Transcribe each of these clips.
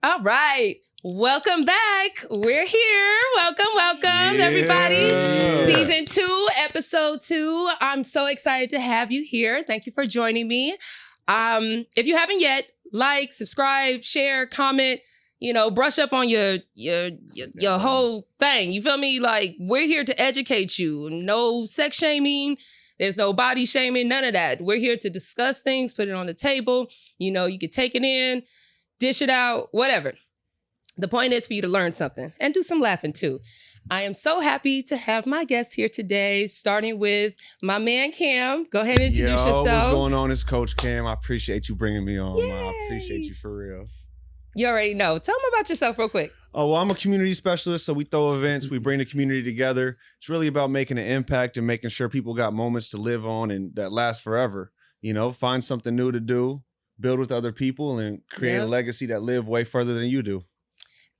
All right. Welcome back. We're here. Welcome, everybody. Season 2, episode 2. I'm so excited to have you here. Thank you for joining me. If you haven't yet, like, subscribe, share, comment, brush up on your whole thing. You feel me? Like, we're here to educate you. No sex shaming. There's no body shaming, none of that. We're here to discuss things, put it on the table. You can take it in, dish it out, whatever. The point is for you to learn something and do some laughing too. I am so happy to have my guest here today, starting with my man Cam. Go ahead and introduce yourself. What's going on? It's Coach Cam. I appreciate you bringing me on. Yay. I appreciate you for real. You already know. Tell them about yourself real quick. Oh, well, I'm a community specialist, so we throw events. We bring the community together. It's really about making an impact and making sure people got moments to live on and that last forever. Find something new to do, build with other people, and create a legacy that live way further than you do.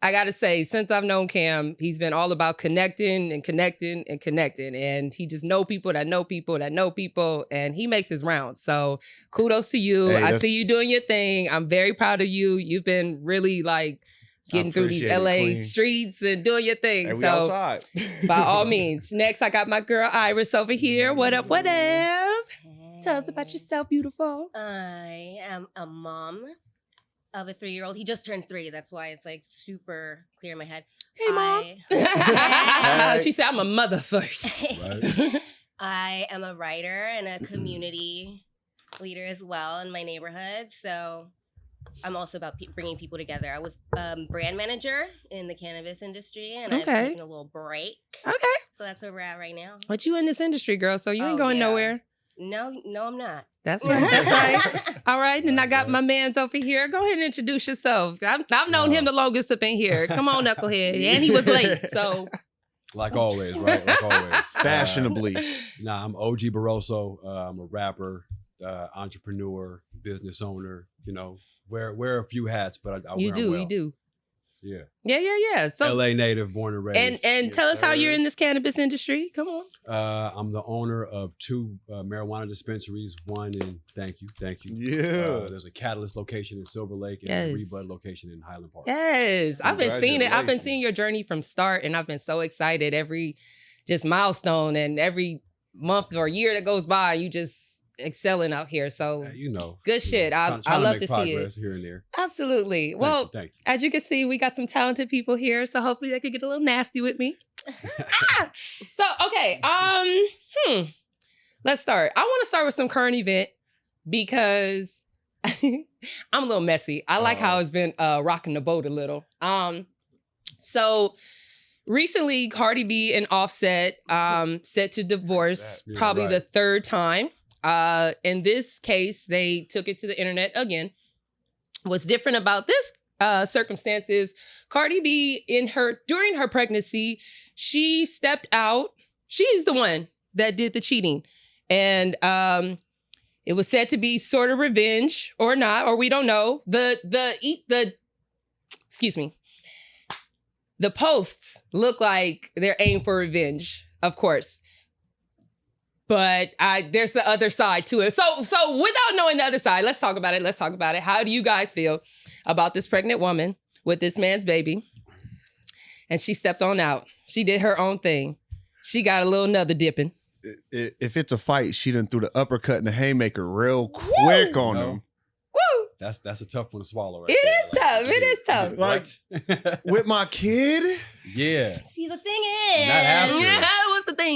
I got to say, since I've known Cam, he's been all about connecting. And he just know people that know people that know people. And he makes his rounds. So kudos to you. Hey, I see you doing your thing. I'm very proud of you. You've been really getting through these LA streets and doing your thing. Hey, we so outside. By all means. Next, I got my girl Iris over here. What up? Hey. Tell us about yourself, beautiful. I am a mom of a 3-year-old. He just turned 3. That's why it's super clear in my head. Hey, Mom. She said, I'm a mother first. Right. I am a writer and a community leader as well in my neighborhood. So I'm also about bringing people together. I was brand manager in the cannabis industry, and I've taken a little break. Okay. So that's where we're at right now. But you in this industry, girl, so you ain't going nowhere. No, I'm not. That's right. That's right. All right. And I got my mans over here. Go ahead and introduce yourself. I've known him the longest up in here. Come on, knucklehead. And he was late. So. Like always, right? Like always. Fashionably. I'm OG Barroso. I'm a rapper, entrepreneur, business owner. Wear a few hats, but I wear them well. You do. Yeah. Yeah. So LA native, born and raised. And tell us how you're in this cannabis industry. Come on. I'm the owner of 2 marijuana dispensaries. One in thank you. Yeah. There's a Catalyst location in Silver Lake and a Rebud location in Highland Park. Yes. I've been seeing it. I've been seeing your journey from start, and I've been so excited every just milestone and every month or year that goes by, you just excelling out here. So good shit. I love to see it here and there. Absolutely. Thank you. As you can see, we got some talented people here, so hopefully they could get a little nasty with me. So okay, let's start. I want to start with some current event because I'm a little messy. I like how it's been rocking the boat a little. So recently, Cardi B and Offset set to divorce probably the 3rd time. In this case, they took it to the internet again. What's different about this circumstance is Cardi B, during her pregnancy, she stepped out. She's the one that did the cheating. And it was said to be sort of revenge or not, or we don't know. The posts look like they're aimed for revenge, of course. But there's the other side to it. So without knowing the other side, let's talk about it. How do you guys feel about this pregnant woman with this man's baby? And she stepped on out. She did her own thing. She got a little another dipping. If it's a fight, she done threw the uppercut and the haymaker real quick on him. Woo! That's a tough one to swallow. Right It is tough. Like with my kid. Yeah. See, the thing is, not after.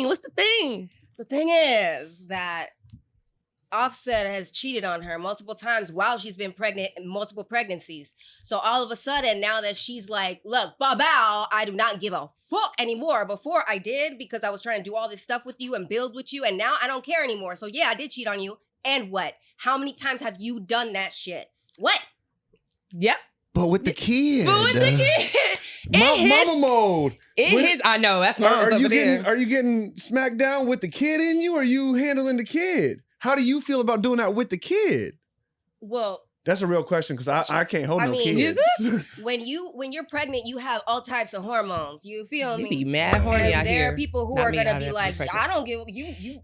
What's the thing? The thing is that Offset has cheated on her multiple times while she's been pregnant in multiple pregnancies. So all of a sudden, now that she's like, look, bow, I do not give a fuck anymore. Before I did because I was trying to do all this stuff with you and build with you. And now I don't care anymore. So yeah, I did cheat on you. And what? How many times have you done that shit? What? Yep. But with the kid. Mama mode. I know. That's mom's over there. Are you getting smacked down with the kid in you, or are you handling the kid? How do you feel about doing that with the kid? Well, that's a real question because I can't hold kids. When you're pregnant, you have all types of hormones. You feel me? You be mad horny out here. There are people who are gonna be like, I don't give you.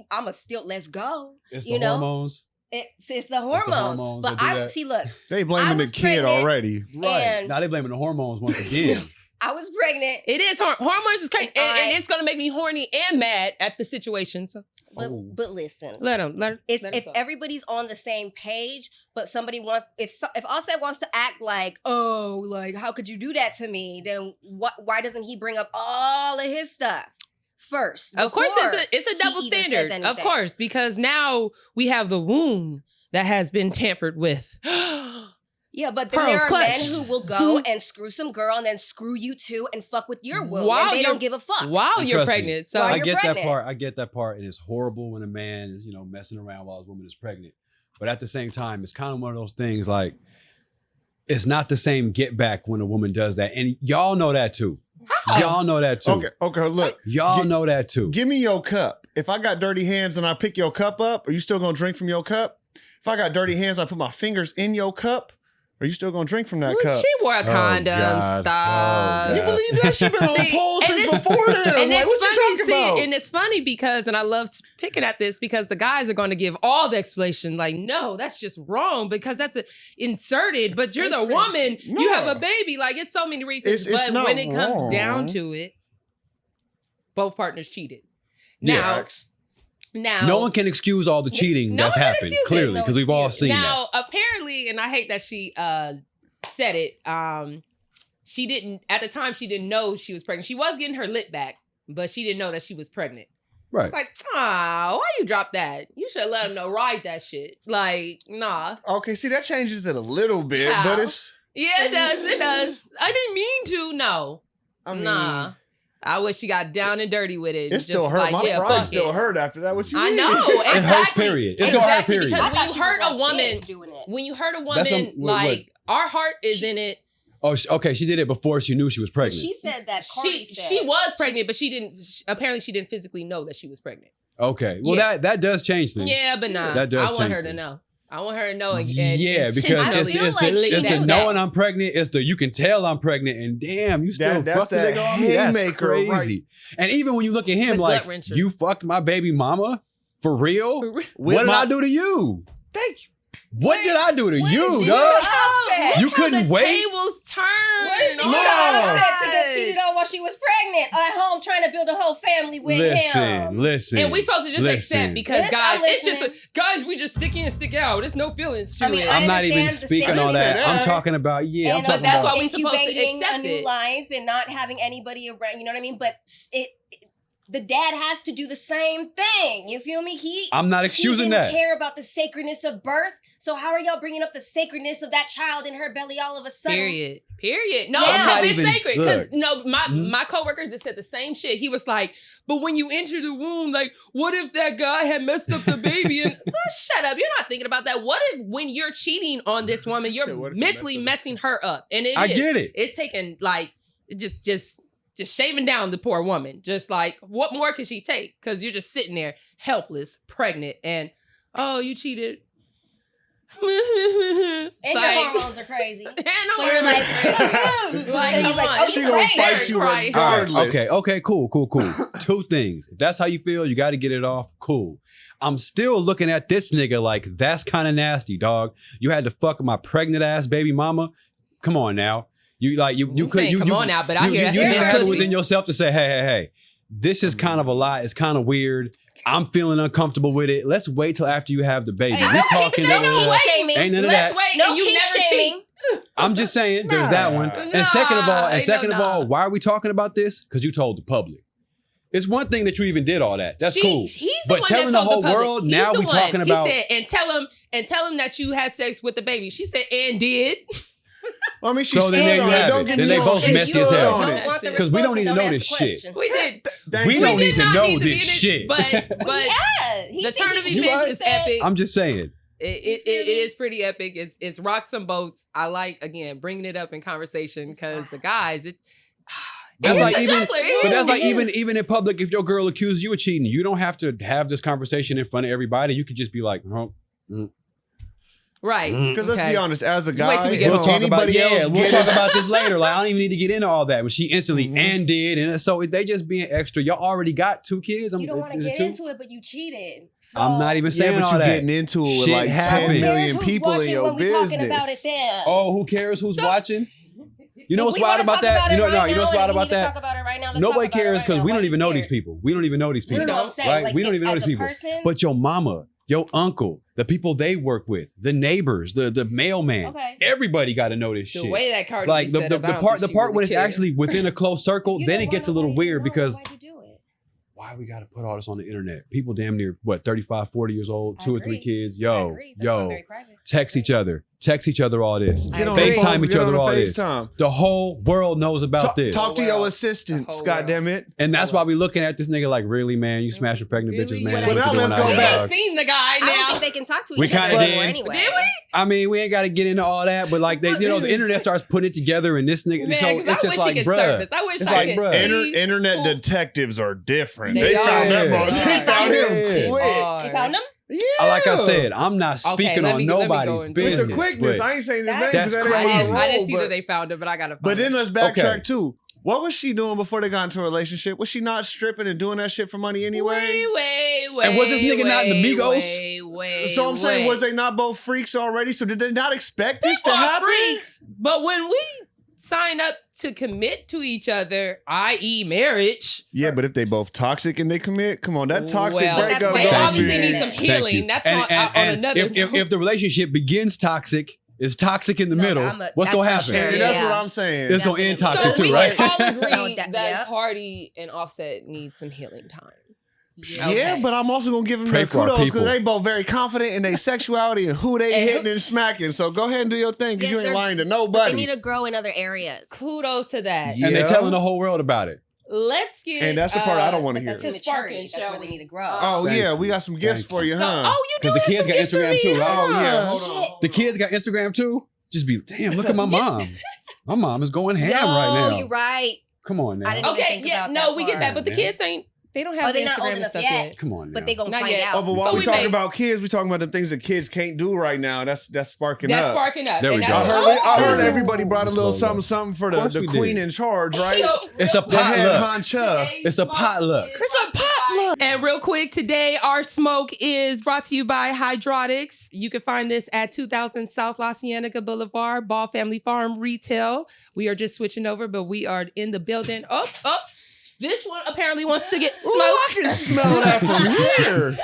I'ma still let's go. It's the hormones. It's the hormones. hormones But that do I that. see. Look, They blaming the was kid pregnant. already. Right. And- Now they blaming the hormones once again. I was pregnant. It is hormones is crazy, And and it's gonna make me horny and mad at the situation. So But listen, let him. if everybody's on the same page, but somebody wants, if Offset wants to act like, oh, like how could you do that to me? Then why doesn't he bring up all of his stuff first? Of course, before it's a double he even says standard. Of anything? course, because now we have the womb that has been tampered with. Yeah, but then Pearls there are clutched. men who will go and screw some girl and then screw you too and fuck with your womb. While And they you're- don't give a fuck. While And you're trust me, pregnant, so While I you're get pregnant. that part. I get that part, and it's horrible when a man is, messing around while his woman is pregnant. But at the same time, it's kind of one of those things like it's not the same get back when a woman does that, and y'all know that too. How? Y'all know that too. Okay, look. Y'all know that too. Give me your cup. If I got dirty hands and I pick your cup up, are you still gonna drink from your cup? If I got dirty hands, I put my fingers in your cup, are you still gonna drink from that Well, cup? she wore a Oh, condom. God. Stop. Oh, You God. believe that shit been on See, pole and since it's- before then? And Like, it's what funny, you talking about? and it's funny because, and I love picking at this because the guys are going to give all the explanation. Like, no, that's just wrong because that's inserted. But you're the Sacred. woman. No. You have a baby. Like, it's so many reasons. It's but not when it comes wrong. down to it, both partners cheated. Yeah. Now, No one can excuse all the cheating No that's one can happened, excuse it. clearly, No because we've all excuse. seen that. Now, apparently, and I hate that she said it. She didn't at the time. She didn't know she was pregnant. She was getting her lip back, but she didn't know that she was pregnant. Right. It's like, why you drop that? You should let him know. Ride that shit. Like, nah. Okay, see, that changes it a little bit, How? but it's. Yeah, it does. It does. I didn't mean to. No. I mean, Nah. I wish she got down and dirty with it. it still hurt. My pride fuck still it. hurt after that. What you I mean? know. It hurts, Exactly. period. It's gonna hurt, Exactly, period. because I when thought you she hurt was a like woman, this doing it. when you hurt a That's woman, what- like our heart is in it. Oh, okay. She did it before she knew she was But pregnant. she said that Cardi She said. she was pregnant, but she didn't. Apparently, she didn't physically know that she was pregnant. Okay. Well, Yeah. that does change things. Yeah, but nah. That does I want her change to things. know. I want her to know. And Yeah, because intentionally feel it's like the, she it's the knew knowing that. I'm pregnant. It's the you can tell I'm pregnant, and damn, you still That's fucked the that nigga on me. That's haymaker, crazy. right? And even when you look at him, The like gut wrencher. you fucked my baby mama for real. For real. With What did my- I do to you? Thank you. What did I do to What did you, you dog? do? Offset. You Look how couldn't the wait? Tables turn. What did she do No. to Offset to get cheated on while she was pregnant at home trying to build a whole family with him? Listen. And we supposed to just Listen. accept because Yes, guys, I'm it's just listening. guys. We just stick in, stick out. There's no feelings to I mean, it. I'm not even understand the speaking on that. same I'm thing. talking about I'm And talking But that's about why we supposed to incubating accept a new it. life and not having anybody around. You know what I mean? But the dad has to do the same thing. You feel me? I'm not He excusing didn't that. care about the sacredness of birth. So how are y'all bringing up the sacredness of that child in her belly all of a sudden? Period. No, I'm because not it's even- sacred. Because look. no, Mhm. my coworker just said the same shit. He was like, "But when you enter the womb, like, what if that guy had messed up the baby?" And shut up, you're not thinking about that. What if when you're cheating on this woman, you're So what if you mentally messed messing her up? And I get it. It's taking like just shaving down the poor woman. Just like, what more can she take? Because you're just sitting there helpless, pregnant, and oh, you cheated. And your Like- hormones are crazy. And So you're like, like, and he's come like, on, oh, you She you're gonna right. fight you Right. regardless. Okay, cool. 2 things. If that's how you feel, you got to get it off. Cool. I'm still looking at this nigga like that's kind of nasty, dog. You had to fuck my pregnant ass baby mama. Come on now. You could saying, you come on now, but I you, hear you, that's you a need to man's have it pussy. within yourself to say, hey. This is kind of a lot. It's kind of weird. I'm feeling uncomfortable with it. Let's wait till after you have the baby. Hey, We no talking. kink da-da-da-da. shaming. Ain't none of Let's that. wait, No and you kink never shaming. cheat. I'm just saying, there's that one. Nah. And second of all, Ain't no nah. why are we talking about this? Because you told the public. It's one thing that you even did all that. That's cool. He's the But one telling that the told whole public. world, He's now the we one. talking about- He said, and tell him that you had sex with the baby. She said, and did. Well, I mean, she So then there you have Don't it. get Then me they wrong. both She messy as stood hell. on Don't it. want the Because we don't need to response, know don't this ask the shit. question. We did. Thank We you. don't did need to not know need to be this in it, shit. But Yeah, he the said turn of he- events right. is epic. I'm just saying. It is pretty epic. It's rocks and boats. I like, again, bringing it up in conversation because the guys, That's it's like a even, juggler. but that's like It is. even in public. If your girl accuses you of cheating, you don't have to have this conversation in front of everybody. You could just be like, Right. Because let's be honest, as a Wait guy, till we get We'll home. talk about anybody else we'll get talk it. about this later. Like I don't even need to get into all that. When she instantly Mhm. and did, and so they just being extra. Y'all already got 2 kids. You don't want to is it get 2? into it, but you cheated. So I'm not even saying Yeah, but all you that. getting into it with Shit like 10 happens. million Who's people in watching your when we business. talking about it then? Oh, who cares who's So- watching? You know If what's we wild wanna about talk that? You know, it no, right you know what's now, wild and we about need to that? talk about it right now. Let's Nobody talk about it cares right because now. we Why don't you even know scared? these people. We don't even know these people. No, I'm saying, Right? like, We don't even know as these a people. person- But your mama, your uncle, the people they work with, the neighbors, the mailman, Okay. everybody got to know this The shit. way that Cardi Like B the set up, I don't part think she when really it's cared. actually within a close circle, You then don't it gets a wanna little know weird why because Why'd you do it? why we got to put all this on the internet? People damn near what 35, 40 years old, I 2 or 3 agree. kids. I Yo, agree. That's not yo, very private. text each other all this. I Get on agree. the FaceTime phone, each get on other the all this. FaceTime. The whole world knows about Talk, this. talk to The your whole assistants, world. goddammit. And that's why we looking at this nigga like, really, man? You smashing pregnant Really? bitches, man. But That's what now you doing let's out go We here, back. ain't dog. seen the guy I don't now. think they can talk to We each other kinda anymore did. anyway. Did we? I mean, we ain't got to get into all that, but like, the internet starts putting it together, and this nigga, Man, so 'cause it's I just wish like, he could bruh. surface. I wish It's I like, could bruh. see. Internet detectives are different. They They are. found that Yeah. motherfucker. Did they They found find him him? quick. Hard. You found them? Yeah. Like I said, I'm not speaking let on me go nobody's into it. business. With the quickness, but I ain't saying his name That's because that ain't my crazy. role. I didn't see but, that they found it, but I gotta find but it. then let's backtrack Okay. too. What was she doing before they got into a relationship? Was she not stripping and doing that shit for money anyway? Wait. And was this nigga not in the Migos? Wait. So I'm saying, was they not both freaks already? So did they not expect this to People are happen? freaks? But when we sign up to commit to each other, i.e., marriage, Yeah, but if they both toxic and they commit, come on, that toxic well, breakup. that's they way gonna obviously be- need some Thank you. healing. That's and, on, and, on and another. if the relationship begins toxic, is toxic in the No, middle, what's gonna that's for happen? sure. And that's Yeah. what I'm saying. It's gonna end Definitely. toxic so too, we right? can all agree No, that yeah. Cardi and Offset need some healing time. Yeah. Okay. Yeah, but I'm also gonna give them Pray their for our kudos people. because they both very confident in their sexuality and who they And hitting and smacking. So go ahead and do your thing because Yes, you ain't they're- lying to But nobody. they need to grow in other areas. Kudos to that. Yeah. And they're telling the whole world about it. Let's get. And that's the part I don't want to But hear. that's To immaturity. sparking, That's where shall they we? need to grow. Oh Thank yeah, you. we got some gifts Thank for you, So, huh? oh, you 'Cause the doing kids some got gifts for Instagram me, too, right? huh? Oh yeah, Shit. hold on. The kids got Instagram too. Just be damn. Look at my mom. My mom is going ham right now. You're right. Come on now. I didn't- Okay, think yeah, about no, that we get that, part. but the kids ain't. They don't have Oh, they the not old Instagram and enough stuff yet. yet. Come on now. But they gonna Not find yet. out. Oh, but while So we we talking made- about kids, we talking about the things that kids can't do right now. That's sparking That's up. sparking up. There we And go. I that's- heard, I heard Oh. everybody brought a little Close something, up. something for Of course the we queen did. in charge, right? So, It's a real The head potluck. honcho. It's a potluck. It's a potluck. And real quick, today our smoke is brought to you by Hydrotics. You can find this at 2000 South La Cienega Boulevard, Ball Family Farm Retail. We are just switching over, but we are in the building. Oh, this one apparently wants to get Ooh, I smoked. can smell that from here.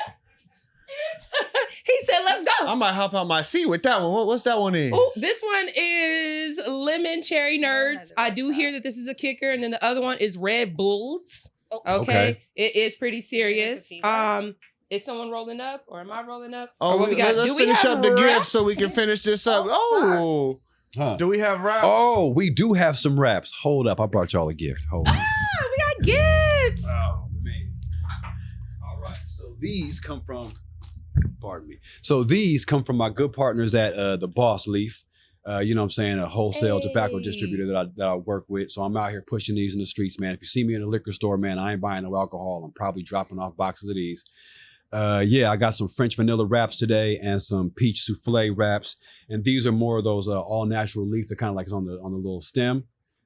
He said, let's go. I might hop on my seat with that one. What's that one in? Oh, this one is Lemon Cherry Nerds. I do hear that this is a kicker, and then the other one is Red Bulls. Okay, Okay. It is pretty serious. Is it a Is someone rolling up, or am I rolling up? Oh, Or what we got? let's Do we finish have up the wraps? gift so we can finish this up. Oh, Huh. do we have wraps? Oh, we do have some wraps. Hold up. I brought y'all a gift. Hold on. Ah, we got gifts. Oh, man. All right. So these come from, pardon me. So these come from my good partners at the Boss Leaf. You know what I'm saying? A wholesale tobacco Hey. distributor that I work with. So I'm out here pushing these in the streets, man. If you see me in a liquor store, man, I ain't buying no alcohol. I'm probably dropping off boxes of these. Yeah, I got some French vanilla wraps today and some peach souffle wraps. And these are more of those all natural leaf that kind of like is on the little stem.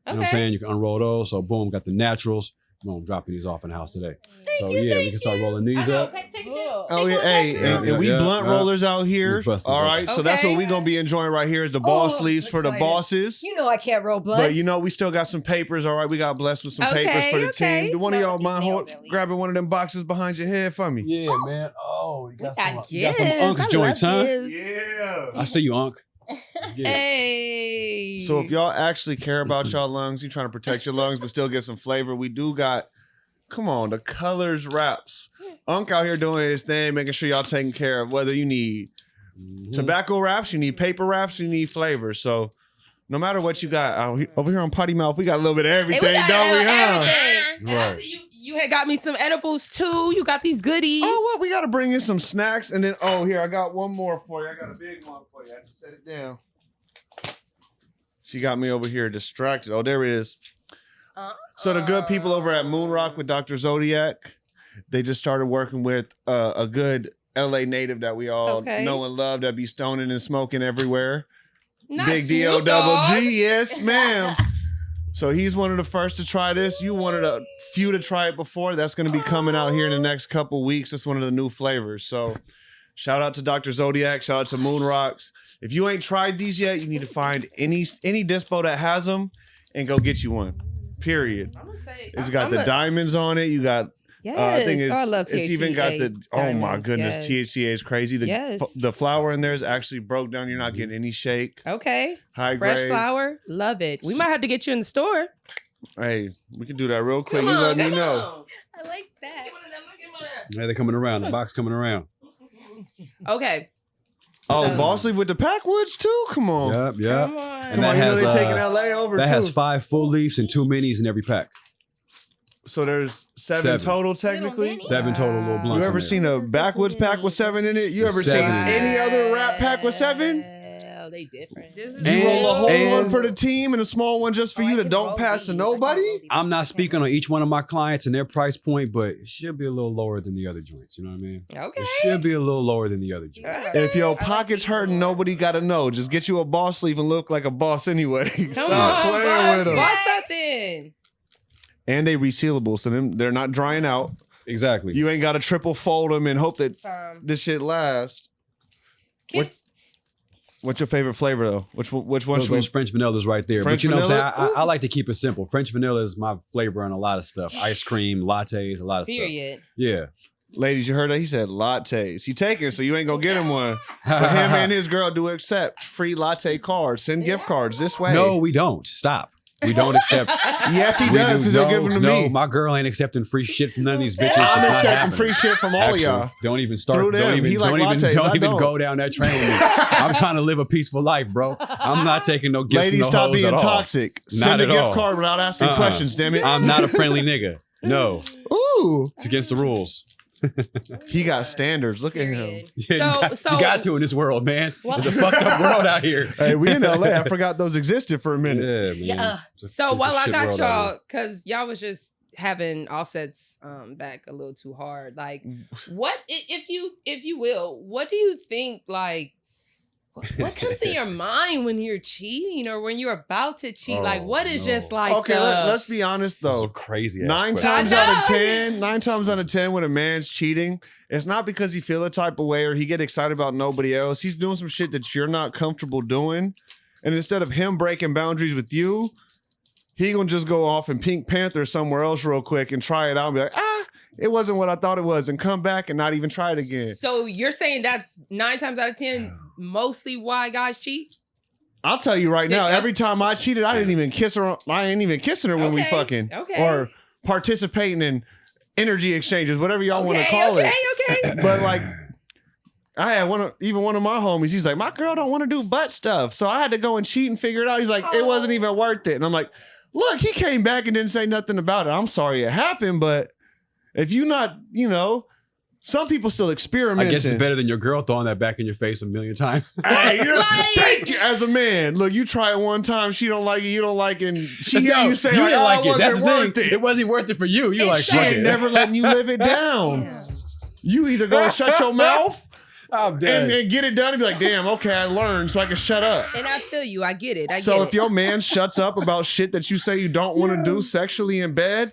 You know what I'm saying? You can unroll those. So boom, got the naturals. I'm dropping these off in the house today. So yeah, we can start rolling these up. Take a Oh yeah, hey, and we Yeah, blunt yeah. rollers out here. We busted All those. right, so that's what Okay. we gonna be enjoying right here is the boss Oh, sleeves I'm for the excited. bosses. You know I can't roll blunt. But you know, we still got some papers. All right, we got blessed with some papers for the Okay. team. Do one of No, y'all these mind nails, at least. grabbing one of them boxes behind your head for me? Yeah, man. Oh, you got, got you got gifts. some Unc's I joints, love huh? gifts. Yeah. I see you, Unc. Yeah. Hey. So if y'all actually care about y'all lungs, you're trying to protect your lungs but still get some flavor, we do got, come on, the colors wraps. Unc out here doing his thing, making sure y'all taking care of whether you need tobacco wraps, you need paper wraps, you need flavor. So no matter what you got, over here on Potty Mouth, we got a little bit of Hey, everything, got don't we, huh? everything. And I Right. see you had got me some edibles too. You got these goodies. Oh, well, we got to bring in some snacks. And then, oh, here, I got one more for you. I got a big one for you. I have to set it down. She got me over here distracted. Oh, there it is. So the good people over at Moon Rock with Dr. Zodiac, they just started working with a good LA native that we all know and love that be stoning and smoking everywhere. Not Big you, D-O double dog. G, yes, ma'am. So he's one of the first to try this. You wanted a few to try it before. That's going to be coming out here in the next couple weeks. That's one of the new flavors. So shout out to Dr. Zodiac. Shout out to Moon Rocks. If you ain't tried these yet, you need to find any dispo that has them and go get you one. Period. I'm gonna say, It's got the diamonds on it. You got yes. I think I love THCA. it's even got the oh my diamonds, goodness, yes. THCA is crazy. The flour in there is actually broke down. You're not getting any shake. Okay. High Fresh grade. flour. Love it. We might have to get you in the store. Hey, we can do that real quick. Come You on, let me come know. on. I like that. Get one of them, get one of them. Yeah, they're coming around. The box coming around. Okay. Oh, So- Boss Leaf with the Packwoods too? Come on. Yep, yep. Come on. And Come that on, you know has, they're taking LA over That too. has 5 full leaves and 2 minis in every pack. So there's seven 7. total technically. minis? 7 total little blunts. You in ever there. seen a That's backwoods so pack with many. 7 in it? You There's ever 7 seen in it. any other rap pack with 7? Oh, they different. This is You And- roll a whole and- one for the team and a small one just for Oh, I you that can don't roll pass to these. I can roll nobody? these. I'm not speaking on each one of my clients and their price point, but it should be a little lower than the other joints. You know what I mean? Okay. It should be a little lower than the other joints. If your I like pocket's these hurting, more. nobody got to know. Just get you a boss sleeve and look like a boss anyway. Come Stop on, playing with them. boss something. And they resealable, so they're not drying out. Exactly. You ain't got to triple fold them and hope that this shit lasts. Can- What's your favorite flavor though? Which one those, should we? those French vanillas right there. French but you know what I'm vanilla? saying? I like to keep it simple. French vanilla is my flavor on a lot of stuff. Ice cream, lattes, a lot of Period. stuff. Yeah. Ladies, you heard that? He said lattes. He taking, so you ain't gonna get him one. But him and his girl do accept free latte cards. Send gift cards this way. No, we don't. Stop. We don't accept. Yes, he we does because he'll give them to no, me. my girl ain't accepting free shit from none of these bitches. It's I'm not accepting happening. free shit from all Actually, of y'all. don't even start. Through them. Don't even. He like Don't even. lattes. I Don't even don't. go down that train with me. I'm trying to live a peaceful life, bro. I'm not taking no gifts Ladies, from no stop hoes being at all. toxic. Not Send a at gift all. card without asking questions, damn it. I'm not a friendly nigga. No, Ooh, it's against the rules. he got standards. Look at him. Period. Yeah, So- you got to in this world, man. Well- It's a fucked up world out here. Hey, we in LA. I forgot those existed for a minute. Yeah, man. Yeah. It's a- So it's a while I shit got world out y'all, here. because y'all was just having Offset's back a little too hard. Like, what if you will? What do you think? Like, what comes in your mind when you're cheating or when you're about to cheat? Like, Oh, what is no. just like? Okay, let's be honest This is though. a crazy ass 9 question. times I out of know. 10, 9 times out of 10, when a man's cheating, it's not because he feel a type of way or he get excited about nobody else. He's doing some shit that you're not comfortable doing, and instead of him breaking boundaries with you, he gonna just go off and Pink Panther somewhere else real quick and try it out and be like, it wasn't what I thought it was, and come back and not even try it again. So you're saying that's 9 times out of 10 mostly why guys cheat? I'll tell you right now, Yeah. every time I cheated, I didn't even kiss her. I ain't even kissing her when we Okay, fucking okay. or participating in energy exchanges, whatever y'all want to call it. Okay. But like, I had one of my homies. He's like, my girl don't want to do butt stuff, so I had to go and cheat and figure it out. He's like, it wasn't even worth it, and I'm like, look, he came back and didn't say nothing about it. I'm sorry it happened, but if you not, some people still experiment. I guess it's better than your girl throwing that back in your face a million times. Hey, Like- thank you. As a man, look, you try it one time, she don't like it, you don't like it, and she hear No, you say, you like, didn't oh, like it it. That's wasn't the worth thing. it. It wasn't worth it for you. You like, She fuck ain't it. never letting you live it down. You either go and shut your mouth I'm dead. and get it done and be like, damn, okay, I learned, so I can shut up. And I feel you. I get it. So if your man shuts up about shit that you say you don't want to do sexually in bed,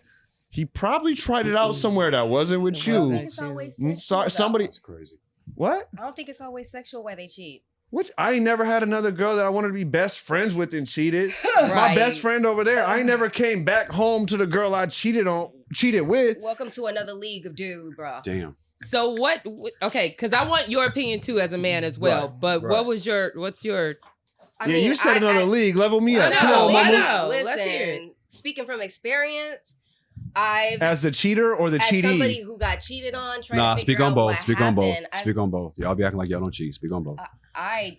he probably tried it out somewhere that wasn't with I don't think you. it's always Mm, sexual, sorry, though. somebody. That's crazy. What? I don't think it's always sexual why they cheat. Which I ain't never had another girl that I wanted to be best friends with and cheated. My Right. best friend over there, I ain't never came back home to the girl I cheated with. Welcome to another league of dude, bro. Damn. So okay, because I want your opinion too as a man as well. Right, but right. what's your I Yeah, mean, you said another league. Level me I up. know, Come on, I mama. know. Listen, Let's hear it. speaking from experience, I've As the cheater or the as somebody cheatee? who got cheated on, trying Nah, to figure speak on out both. what Speak on both. happened, Speak on both. Y'all be acting like y'all don't cheat. Speak on both. I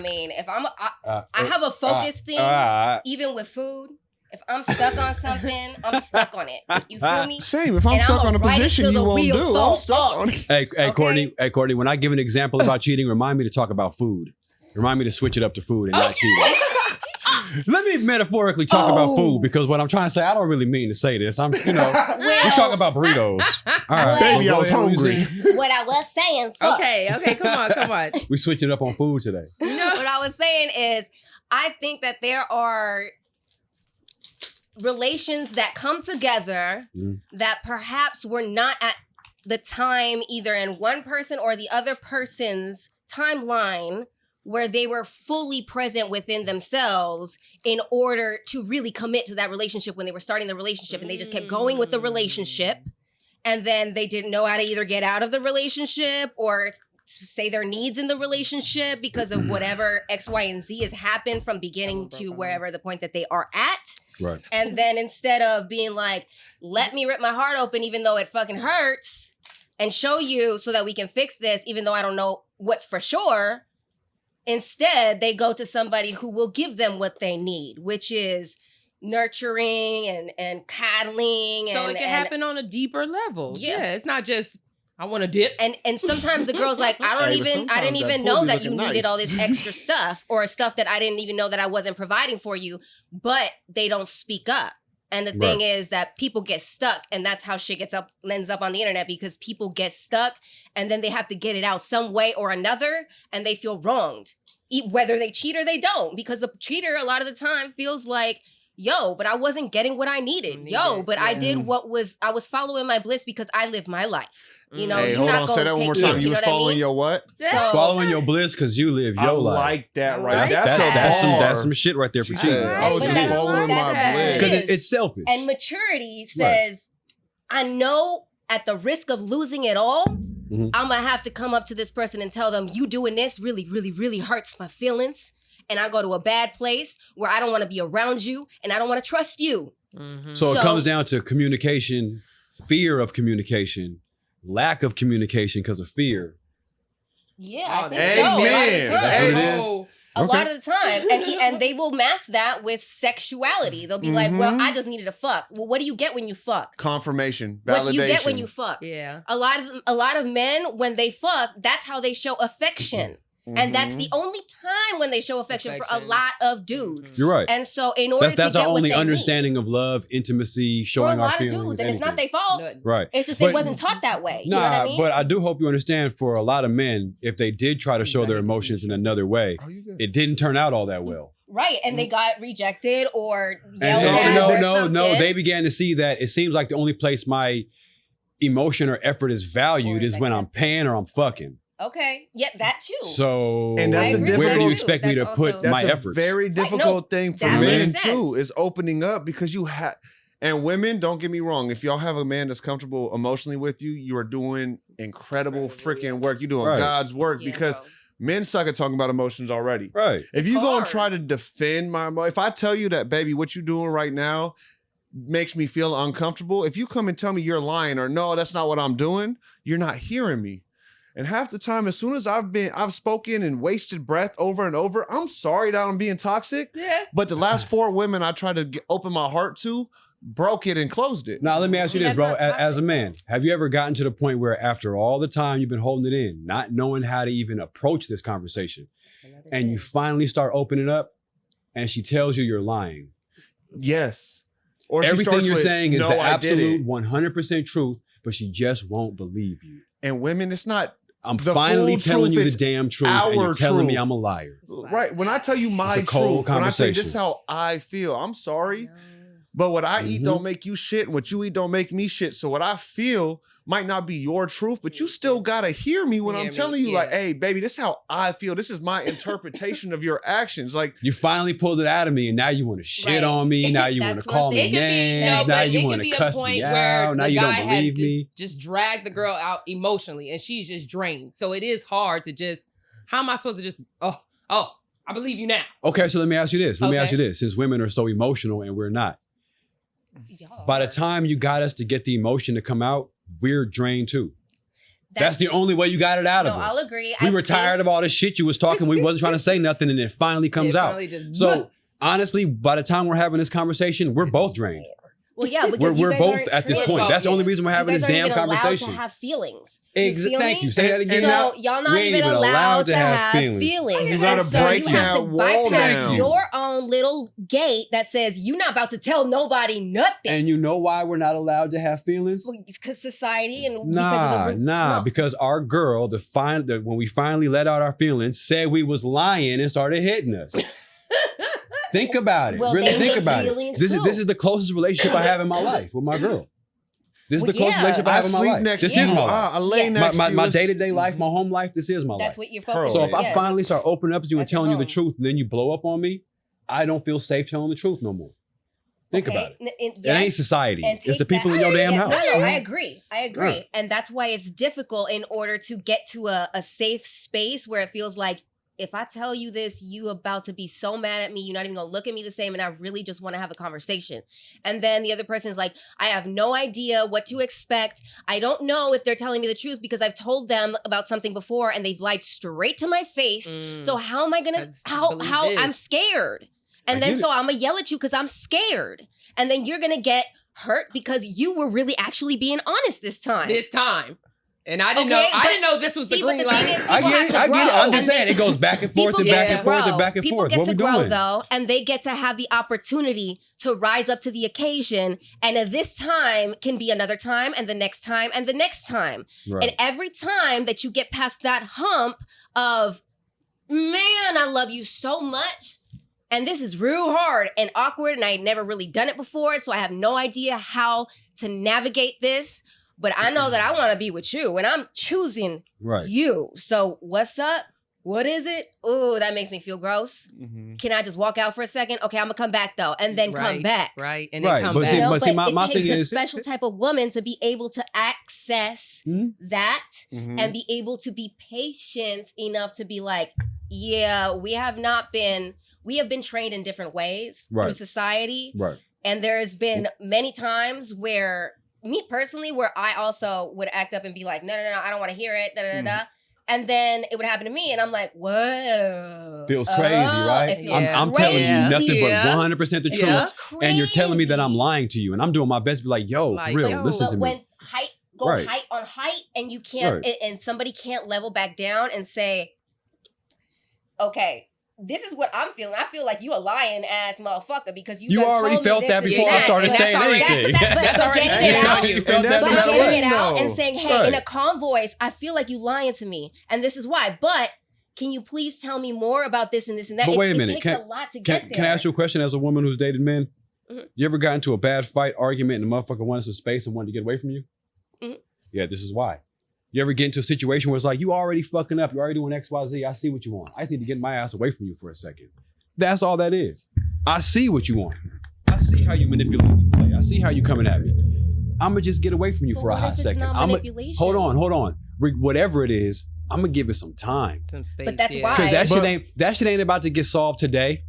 mean, if I have a focus thing, even with food. If I'm stuck on something, I'm stuck on it. You feel me? Same. If I'm And stuck I'ma on a ride it position till you the won't wheels do, I'm fall stuck off. on it. Hey, Okay. Courtney, when I give an example about cheating, remind me to talk about food. Remind me to switch it up to food and not cheating. Let me metaphorically talk about food because what I'm trying to say, I don't really mean to say this. I'm, you know, we talk about burritos. All right, Baby, I was hungry. What I was saying, fuck. Okay, come on. We switching up on food today. What I was saying is, I think that there are relations that come together that perhaps were not at the time either in one person or the other person's timeline where they were fully present within themselves in order to really commit to that relationship when they were starting the relationship, and they just kept going with the relationship, and then they didn't know how to either get out of the relationship or say their needs in the relationship because of whatever X, Y, and Z has happened from beginning to wherever the point that they are at. Right. And then instead of being like, let me rip my heart open even though it fucking hurts and show you so that we can fix this even though I don't know what's for sure, instead they go to somebody who will give them what they need, which is nurturing and coddling. So it can happen on a deeper level. Yeah. It's not just, I want to dip. And sometimes the girl's like, I didn't even know that you needed all this extra stuff or stuff that I didn't even know that I wasn't providing for you, but they don't speak up. And the thing is that people get stuck, and that's how shit ends up on the internet, because people get stuck and then they have to get it out some way or another, and they feel wronged, whether they cheat or they don't, because the cheater a lot of the time feels like, yo, but I wasn't getting what I needed. Yo, but I did I was following my bliss because I lived my life. You know, hey, you're hold not on, going say to that one take more it. time. You know was what I following mean? your what? So, Following your bliss because you live your I life. like that right. Right. That's some shit right there for She cheating. said, I was But just that's- following my that's- bliss. Because it's selfish. And maturity says, I know at the risk of losing it all, I'm going to have to come up to this person and tell them, you doing this really, really, really hurts my feelings. And I go to a bad place where I don't want to be around you and I don't want to trust you. So it comes down to communication, fear of communication, lack of communication because of fear. Yeah, I think Amen. so. A lot of the Hey, time. A lot of the time. And they will mask that with sexuality. They'll be like, well, I just needed to fuck. Well, what do you get when you fuck? Confirmation, validation. What do you get when you fuck? Yeah. A lot of men, when they fuck, that's how they show affection. And that's the only time when they show affection for a lot of dudes. You're right. And so in order That's to our get what only they understanding of love, intimacy, need, for showing a our lot of feelings. dudes, and it's not anything. their fault. Right. It's just But- it wasn't taught that way. You Nah, know what I mean? but I do hope you understand for a lot of men, if they did try to show their emotions in another way, it didn't turn out all that well. Right, and they got rejected or yelled And at. or no, something. they began to see that it seems like the only place my emotion or effort is valued Or is when I'm paying or I'm fucking. Okay, yeah, that too. So And that's I agree with where that do you too. expect me to That's put also- my That's a efforts? very difficult thing for that men makes too, sense. is opening up, because you have, and women, don't get me wrong, if y'all have a man that's comfortable emotionally with you, you are doing incredible freaking work. You're doing Right. God's work, Yeah, because bro. men suck at talking about emotions already. Right. If you go and hard. try to defend if I tell you that, baby, what you doing right now makes me feel uncomfortable, if you come and tell me you're lying or no, that's not what I'm doing, you're not hearing me. And half the time, as soon as I've spoken and wasted breath over and over, I'm sorry that I'm being toxic. Yeah. But the last 4 women I tried to open my heart to broke it and closed it. Now, let me ask you this, That's bro. not As a toxic. man, have you ever gotten to the point where after all the time you've been holding it in, not knowing how to even approach this conversation, and you finally start opening up and she tells you you're lying? Yes. Or she Everything starts you're with, saying is "No, the I did absolute it." 100% truth, but she just won't believe you. And women, it's not I'm the finally full telling you truth, the it's damn truth, and you're our telling me truth. I'm a liar. right. When I tell you my It's a cold truth, when I say this conversation. is how I feel, I'm sorry. But what I eat don't make you shit, and what you eat don't make me shit. So what I feel might not be your truth, but you still gotta hear me when Hear I'm me, telling you, yeah. like, hey, baby, this is how I feel. This is my interpretation of your actions. Like, You finally pulled it out of me, and now you want to shit Right. on me. Now you want to That's call one me thing. It could be, names. no, now but you it want could to be a cuss point me where out. Now the you guy don't has believe me. just dragged the girl out emotionally, and she's just drained. So it is hard to just. How am I supposed to just? Oh, I believe you now. Okay, so let me ask you this. Let me ask Okay. you this. Since women are so emotional and we're not, by the time you got us to get the emotion to come out, we're drained too. That's the only way you got it out of No, us. I'll agree. We I were tired think- of all this shit you was talking. We wasn't trying to say nothing, and it finally comes It out. finally just- So honestly, by the time we're having this conversation, we're both drained. Well, yeah, because We're you guys both aren't at this treated- point. That's the only reason we're having you this guys aren't damn even conversation. allowed to have feelings. You feel Thank me? you. Say that again. So y'all not we ain't even allowed to have feelings. You gotta And so break you have that to wall bypass down. your own little gate that says you're not about to tell nobody nothing. And you know why we're not allowed to have feelings? Because society and Nah, because of the, no. because our girl, when we finally let out our feelings, said we was lying and started hitting us. Think about it. Well, really they think hit about it. feelings This too. is the closest relationship I have in my life with my girl. This is Well, the closest yeah. relationship I I have in my sleep life. next This to is you. my life. I lay Yes. next to you. My It's- day-to-day life, my home life, this is my life. That's what you're Pearl. focused So on. if I yes. finally start opening up to you and That's your telling you the home. truth, and then you blow up on me, I don't feel safe telling the truth no more. Think about it. It ain't society. And It's the take people that- in your damn Yeah, house. No, I agree. Yeah. And that's why it's difficult in order to get to a safe space where it feels like, if I tell you this, you about to be so mad at me, you're not even gonna look at me the same, and I really just want to have a conversation. And then the other person's like, I have no idea what to expect. I don't know if they're telling me the truth because I've told them about something before and they've lied straight to my face. So how am I gonna how I'm scared? And then so I'm gonna yell at you because I'm scared. And then you're gonna get hurt because you were really actually being honest this time. And I didn't know this was the green light. I get it. I'm just saying it goes back and forth and back and forth and back and People forth. get What to we grow doing? though, and they get to have the opportunity to rise up to the occasion. And this time can be another time, and the next time, and the next time. Right. And every time that you get past that hump of, man, I love you so much. And this is real hard and awkward, and I had never really done it before, so I have no idea how to navigate this. But I know that I want to be with you, and I'm choosing you. So what's up? What is it? Ooh, that makes me feel gross. Mhm. Can I just walk out for a second? Okay, I'm gonna come back though, and then come back. Right, and then come But back. see, You know, but see, my it thing takes a is special type of woman to be able to access that Mhm. and be able to be patient enough to be like, yeah, we have been trained in different ways through society. Right. And there's been many times where me personally, where I also would act up and be like, no, I don't want to hear it, da. And then it would happen to me, and I'm like, whoa. Feels crazy, right? It feels I'm telling you nothing but Yeah. 100% the It truth. feels And you're telling me that I'm crazy. lying to you. And I'm doing my best to be like, yo, Like, for real, yo, listen But to me. when height on height, and you can't, and somebody can't level back down and say, okay, this is what I'm feeling. I feel like you a lying ass motherfucker because you done already told me felt this that and before I that. started And saying that's already- anything. But already getting it out. you. And that's But not getting right, it out though. and saying, hey, in a calm voice, I feel like you lying to me, and this is why. But can you please tell me more about this and this and that? But wait a It minute. takes a lot to get there. Can I ask you a question as a woman who's dated men? Mhm. You ever got into a bad fight, argument, and the motherfucker wanted some space and wanted to get away from you? Mhm. Yeah, this is why. You ever get into a situation where it's like, you already fucking up, you already doing X, Y, Z, I see what you want. I just need to get my ass away from you for a second. That's all that is. I see what you want. I see how you manipulate and play. I see how you coming at me. I'ma just get away from you But for a what hot if it's second. not manipulation? Hold on. Whatever it is, I'm gonna give it some time. Some space. But that's why. Because Right. that shit ain't about to get solved today.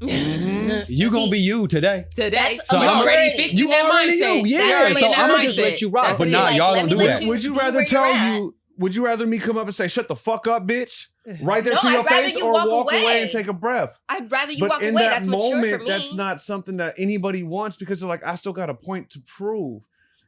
You gonna be you today. Today. That's So a I'm maturity. already fixed You in that already mindset. you. Yeah. That's So already I'm gonna in just that let you mindset. rock. That's But what nah, you y'all like, don't let do me that. let you- Would you be rather where tell you're at. you? Would you rather me come up and say "shut the fuck up, bitch" right there No, to your I'd rather face, you or walk walk away away. and take a breath? I'd rather you But walk in away. that That's mature moment, for me. that's not something that anybody wants because they're like, I still got a point to prove.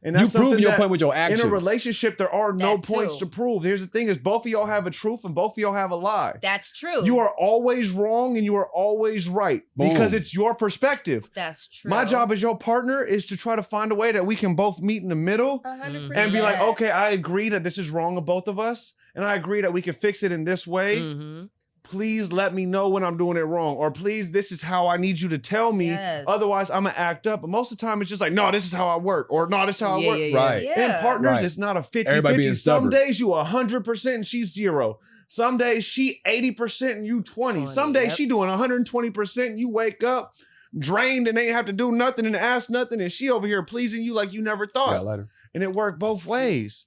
And You that's prove something your that point with your in actions. a relationship, there are no That points too. to prove. Here's the thing: is both of y'all have a truth and both of y'all have a lie. That's true. You are always wrong and you are always right Boom. because it's your perspective. That's true. My job as your partner is to try to find a way that we can both meet in the middle 100%. and be like, okay, I agree that this is wrong of both of us, and I agree that we can fix it in this way. Mm-hmm. Please let me know when I'm doing it wrong, or please, this is how I need you to tell me. Yes. Otherwise, I'm gonna act up. But most of the time, it's just like, no, this is how I work, or no, this is how I work. Right. Yeah. In partners, Right. it's not a Everybody 50-50. being Some stubborn. days you 100% and she's 0. Some days she 80% and you 20. Some days yep. she doing 120% and you wake up drained and ain't have to do nothing and ask nothing, and she over here pleasing you like you never thought. Yeah, later. And it worked both ways.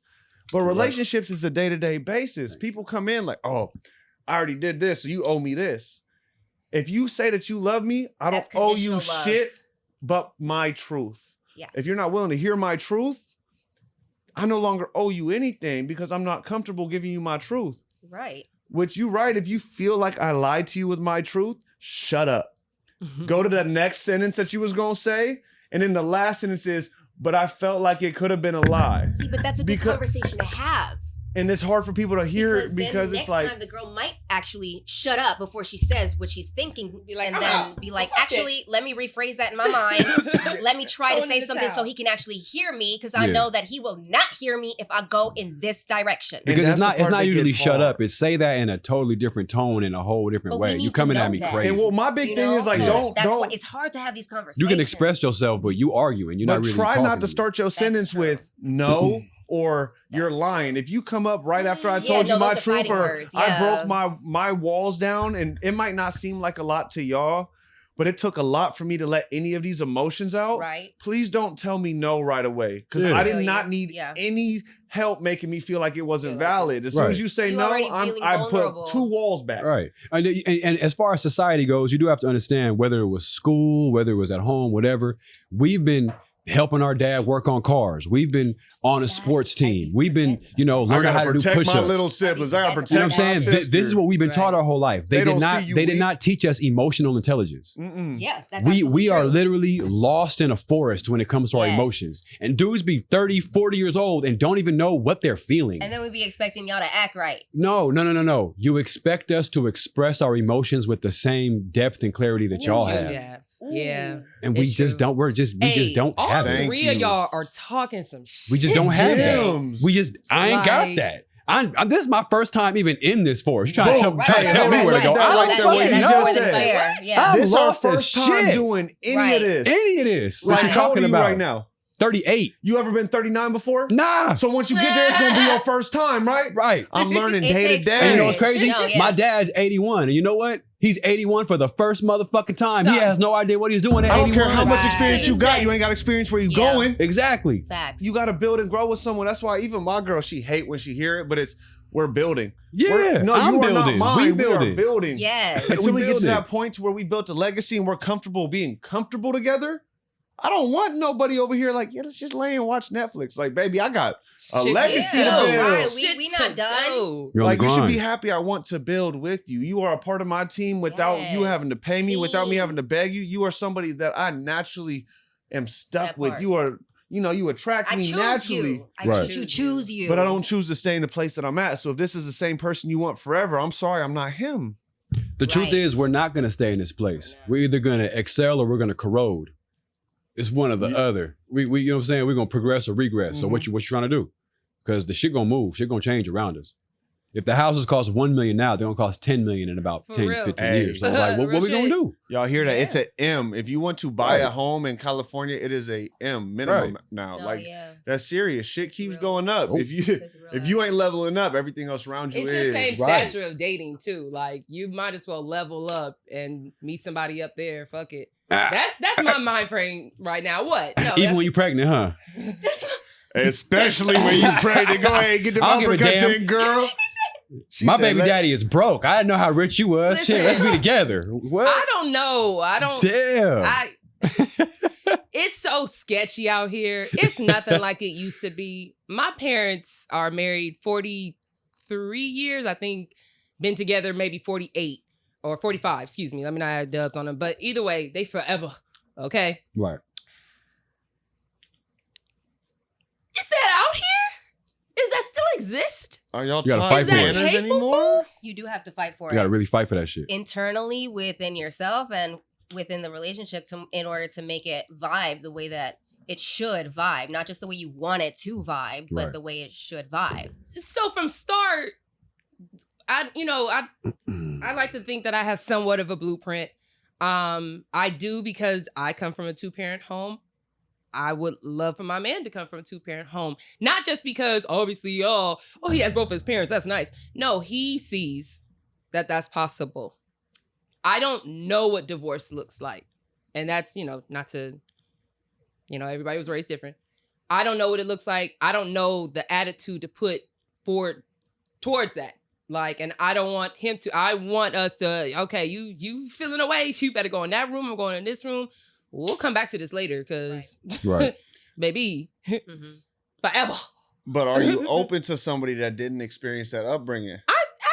But relationships is a day-to-day basis. People come in like, oh, I already did this, so you owe me this. If you say that you love me, I don't That's owe you conditional love. shit but my truth. Yes. If you're not willing to hear my truth, I no longer owe you anything because I'm not comfortable giving you my truth. Right. Which you right, if you feel like I lied to you with my truth, shut up. Go to the next sentence that you was gonna say, and then the last sentence is, but I felt like it could have been a lie. See, but that's a good conversation to have. And it's hard for people to hear it because then it's like... next time the girl might actually shut up before she says what she's thinking. Be like, and then be like, actually, let me rephrase that in my mind. Let me try to say something so he can actually hear me, because I know that he will not hear me if I go in this direction. Because it's not usually shut up. It's say that in a totally different tone, in a whole different way. You coming at me crazy. And well, my big thing is like, don't. Why it's hard to have these conversations. You can express yourself, but you arguing. You're not really try talking not to start your sentence with no. Or you're lying. If you come up right after I told you my truth, or I broke my walls down, and it might not seem like a lot to y'all, but it took a lot for me to let any of these emotions out. Right. Please don't tell me no right away, because I did not need any help making me feel like it wasn't valid. As soon as you say no, I put 2 walls back. Right. And as far as society goes, you do have to understand, whether it was school, whether it was at home, whatever, we've been helping our dad work on cars. We've been on a sports team. We've been, learning how to do push-ups. My little siblings. I gotta protect you know what I'm saying? This is what we've been taught our whole life. They did not teach us emotional intelligence. Yeah, that's we are literally lost in a forest when it comes to our emotions. And dudes be 30, 40 years old and don't even know what they're feeling. And then we be expecting y'all to act right. No. You expect us to express our emotions with the same depth and clarity that y'all have. Yeah. And we just don't have it. All 3 of y'all are talking some shit. We just don't have that. I ain't got that. This is my first time even in this forest. You're trying to tell me where to go. This is our first time doing any of this. Any of this. What you talking about right now? 38. You ever been 39 before? Nah. So once you get there, it's gonna be your first time, right? Right. I'm learning day to day. And you know what's crazy? My dad's 81. And you know what? He's 81 for the first motherfucking time. He has no idea what he's doing at 81. I don't care how much experience you got. You ain't got experience where you going. Exactly. Facts. You got to build and grow with someone. That's why even my girl, she hate when she hear it, but we're building. Yeah. I'm building. We building. We are building. Yes. Until we get to that point to where we built a legacy and we're comfortable being comfortable together. I don't want nobody over here like, let's just lay and watch Netflix. Like, baby, I got a legacy to build. Right. We not done. Like, you should be happy I want to build with you. You are a part of my team without you having to pay me, without me having to beg you. You are somebody that I naturally am stuck with. You are, you attract me naturally. I choose you. But I don't choose to stay in the place that I'm at. So if this is the same person you want forever, I'm sorry, I'm not him. The truth is, we're not going to stay in this place. We're either going to excel or we're going to corrode. It's one or the other. We you know what I'm saying? We're gonna progress or regress. So what you trying to do? Because the shit gonna move, shit gonna change around us. If the houses cost $1 million now, they're gonna cost $10 million in about 10, 15 years. So it's like, what we gonna do? Y'all hear that? It's an M. If you want to buy a home in California, it is a M minimum now. That's serious. Shit keeps going up. If you ain't leveling up, everything else around you is. It's the same stature of dating too. Like, you might as well level up and meet somebody up there. Fuck it. That's my mind frame right now. What? No, even when you're pregnant, huh? Especially when you're pregnant. Go ahead, get the uppercuts in, girl. My baby daddy is broke. I didn't know how rich you was. Listen, shit, let's be together. What? I don't know. Damn. It's so sketchy out here. It's nothing like it used to be. My parents are married 43 years. I think been together maybe 48. Or 45, excuse me. Let me not add dubs on them. But either way, they forever. Okay? Right. Is that out here? Does that still exist? Are y'all fight for it anymore? You do have to fight for it. You gotta really fight for that shit. Internally, within yourself, and within the relationship in order to make it vibe the way that it should vibe. Not just the way you want it to vibe, but the way it should vibe. So from start... I like to think that I have somewhat of a blueprint. I do, because I come from a 2-parent home. I would love for my man to come from a 2-parent home. Not just because, obviously, he has both his parents. That's nice. No, he sees that that's possible. I don't know what divorce looks like. And that's, not to, everybody was raised different. I don't know what it looks like. I don't know the attitude to put forward towards that. Like, and I don't want him to, I want us to, okay, you feeling away, you better go in that room, I'm going in this room. We'll come back to this later, because, baby, forever. But are you open to somebody that didn't experience that upbringing?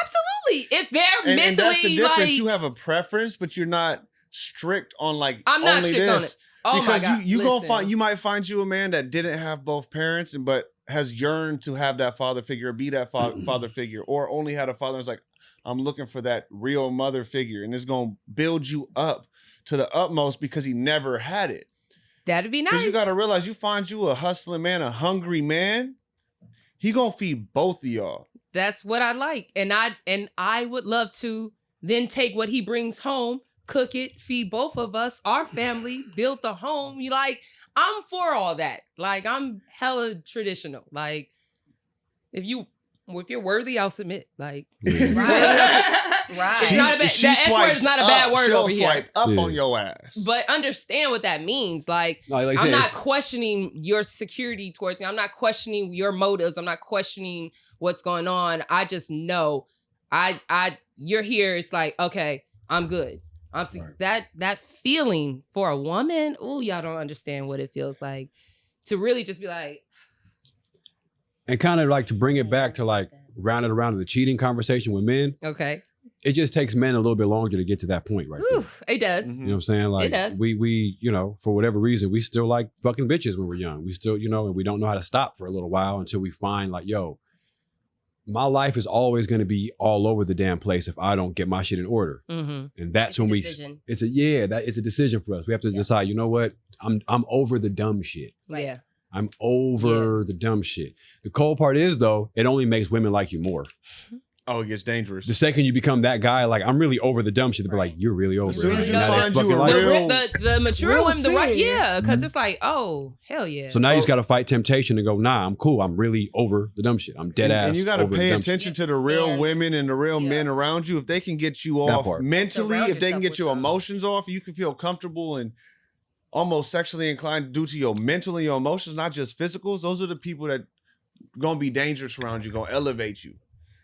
Absolutely. If they're mentally, and that's the difference. You have a preference, but you're not strict on, like, I'm not only strict this. on it. Oh because my God. you might find you a man that didn't have both parents, but has yearned to have that father figure, be that father figure, or only had a father that's like, I'm looking for that real mother figure, and it's gonna build you up to the utmost because he never had it. That'd be nice. Because you gotta realize, you find you a hustling man, a hungry man, he gonna feed both of y'all. That's what I like. And I would love to then take what he brings home, cook it, feed both of us, our family, build the home. You like, I'm for all that. Like, I'm hella traditional. Like, if you're worthy, I'll submit. Like, Right. It's not a bad, She that S word is swipes not a up, bad word she'll over here. swipe up on your ass. But understand what that means. Like, No, like I I'm said, not it's- questioning your security towards me. I'm not questioning your motives. I'm not questioning what's going on. I just know you're here. It's like, okay, I'm good. That feeling for a woman, oh, y'all don't understand what it feels like to really just be like, and kind of like to bring it back to like round it around to the cheating conversation with men. okay. It just takes men a little bit longer to get to that point, right? Whew, it does. Mhm. You know what I'm saying? Like does. we, you know, for whatever reason, we still like fucking bitches when we're young. We still, you know, and we don't know how to stop for a little while until we find like, yo, my life is always going to be all over the damn place if I don't get my shit in order. Mm-hmm. And that's It's a when decision. it's a decision for us. We have to decide, you know what? I'm over the dumb shit. Right. Yeah. I'm over the dumb shit. The cold part is though, it only makes women like you more. Oh, it gets dangerous. The second you become that guy, like I'm really over the dumb shit, they're like, you're really over As soon it. as you Now find that's you fucking a life. real- The mature real women, the right, sin. yeah, because Mhm. it's like, oh, hell yeah. So now you just got to fight temptation and go, nah, I'm cool. I'm really over the dumb shit. I'm dead ass. And you got to over the pay dumb shit. attention to the real Stand. women and the real Yeah. men around you. If they can get you That off part. mentally, Surround if they can yourself get with your them. emotions off, you can feel comfortable and almost sexually inclined due to your mental and your emotions, not just physicals. Those are the people that gonna be dangerous around you, gonna elevate you.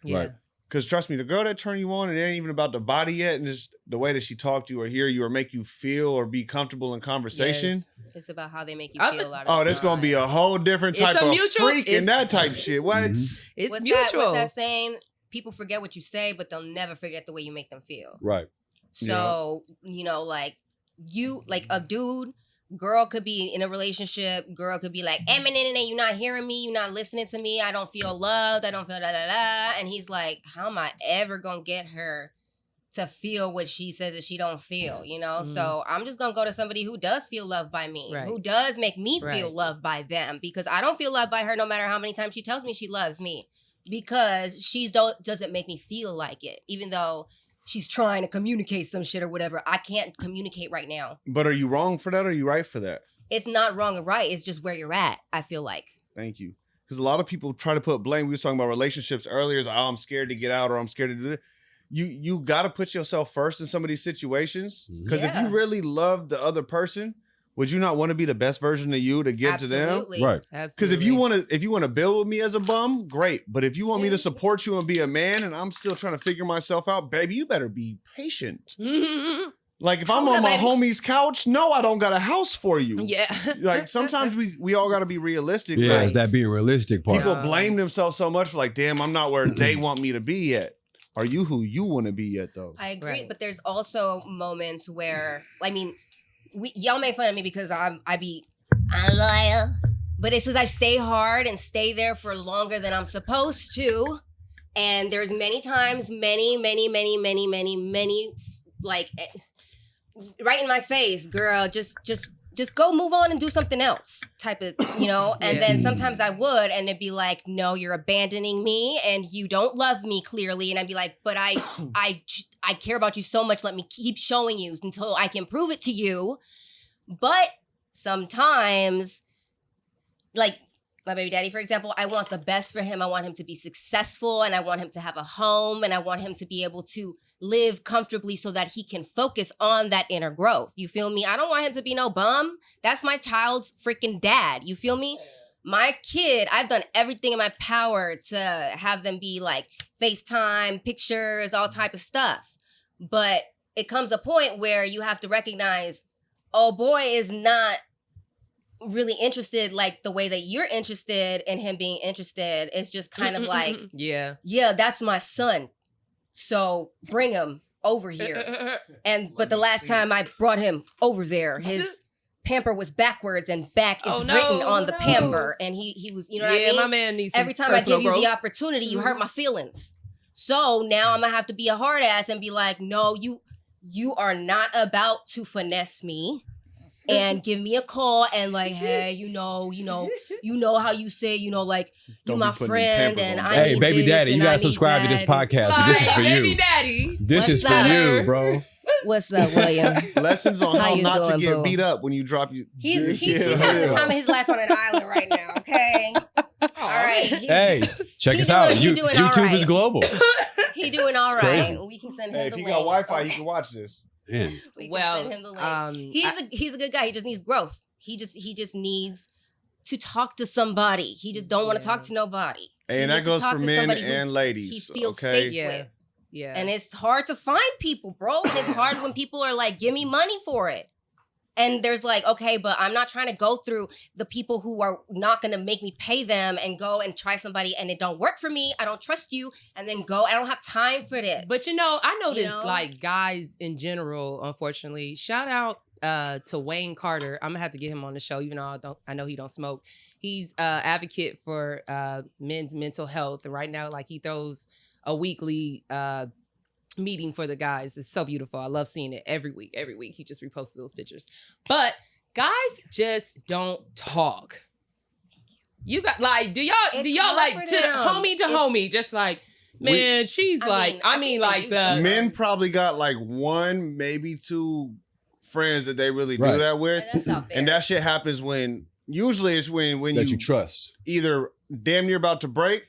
yeah. Right. Because trust me, the girl that turn you on, it ain't even about the body yet, and just the way that she talk to you or hear you or make you feel or be comfortable in conversation. Yes. It's about how they make you I feel. thi- Out of Oh, the that's gonna be time. a whole different It's type a of mutual- freak it's- and that type shit. What? Mhm. It's What's mutual. that saying? People forget what you say, but they'll never forget the way you make them feel. Right. So, you know, like you, like a dude, girl could be in a relationship, girl could be like, Eminem, you're not hearing me, you're not listening to me, I don't feel loved, I don't feel da da da. And he's like, how am I ever gonna get her to feel what she says that she don't feel, you know? So I'm just gonna go to somebody who does feel loved by me, Right. who does make me Right. feel loved by them, because I don't feel loved by her no matter how many times she tells me she loves me, because she doesn't make me feel like it, even though she's trying to communicate some shit or whatever. I can't communicate right now. But are you wrong for that or are you right for that? It's not wrong or right. It's just where you're at, I feel like. Thank you. Because a lot of people try to put blame. We were talking about relationships earlier. It's like, oh, I'm scared to get out or I'm scared to do it. You got to put yourself first in some of these situations. Because if Yeah. you really love the other person, would you not want to be the best version of you to give to them? Absolutely. Right. Because if you want to build with me as a bum, great. But if you want me to support you and be a man, and I'm still trying to figure myself out, baby, you better be patient. Like if I'm Hold on up, my baby. homie's couch, no, I don't got a house for you. yeah. Like sometimes we all got to be realistic. Yeah, Like, it's that being realistic part. people Yeah. blame themselves so much for like, damn, I'm not where they want me to be yet. Are you who you want to be yet though? I agree, Right. but there's also moments where, I mean, y'all make fun of me because I'm loyal, but it's because I stay hard and stay there for longer than I'm supposed to. And there's many times, many, like right in my face, girl, just go move on and do something else type of, you know. And Yeah. then sometimes I would, and it'd be like, no, you're abandoning me and you don't love me clearly. And I'd be like, but I care about you so much, let me keep showing you until I can prove it to you. But sometimes, like my baby daddy, for example, I want the best for him. I want him to be successful, and I want him to have a home, and I want him to be able to live comfortably so that he can focus on that inner growth. You feel me? I don't want him to be no bum. That's my child's freaking dad. You feel me? My kid, I've done everything in my power to have them be like FaceTime, pictures, all type of stuff. But it comes a point where you have to recognize, oh boy is not really interested like the way that you're interested in him being interested. It's just kind of like, yeah. yeah, that's my son. So bring him over here. And but the last time I brought him over there, pamper was backwards and back is Oh, no, written on the no. pamper. And he was, you know what I mean? my man needs some Every time I personal give you growth. the opportunity, you hurt my feelings. So now I'm gonna have to be a hard ass and be like, no, you are not about to finesse me and give me a call and like, hey, you know how you say, like you Don't my be putting friend Pampers and on I them. Hey, need baby this daddy, you and I gotta need subscribe to this that. podcast. Like, This is for baby you. daddy. This What's is for up? you, bro. What's up, William? Lessons on How how you not to doing, get boo? beat up when you drop you. He's Yeah. having the time of his life on an island right now. Okay, all right. Hey, check He us out. doing all YouTube is right. global. He doing all It's right. crazy. We can send him Hey, the if you link. got Wi-Fi, you Okay. can watch this. Man. We can Well, send him the link. He's a good guy. He just needs growth. He just needs to talk to somebody. He just don't want to talk to nobody. Hey, He and that needs to goes talk for to men somebody who and ladies. he feels okay. safe with. Yeah. And it's hard to find people, bro. And it's hard when people are like, give me money for it. And there's like, okay, but I'm not trying to go through the people who are not going to make me pay them and go and try somebody and it don't work for me. I don't trust you. And then go. I don't have time for this. But I noticed know? like guys in general, unfortunately. Shout out to Wayne Carter. I'm gonna have to get him on the show, even though I know he don't smoke. He's advocate for men's mental health, and right now, like he throws a weekly meeting for the guys. It's so beautiful. I love seeing it every week. Every week he just reposts those pictures. But guys just don't talk. You got like, do y'all hard like for to the them. homie to homie, just like, man, she's I mean, I think they do sometimes. Men probably got like one, maybe two friends that they really do Right. that with. And that's not fair. And that shit happens usually it's when That you you trust. either damn near about to break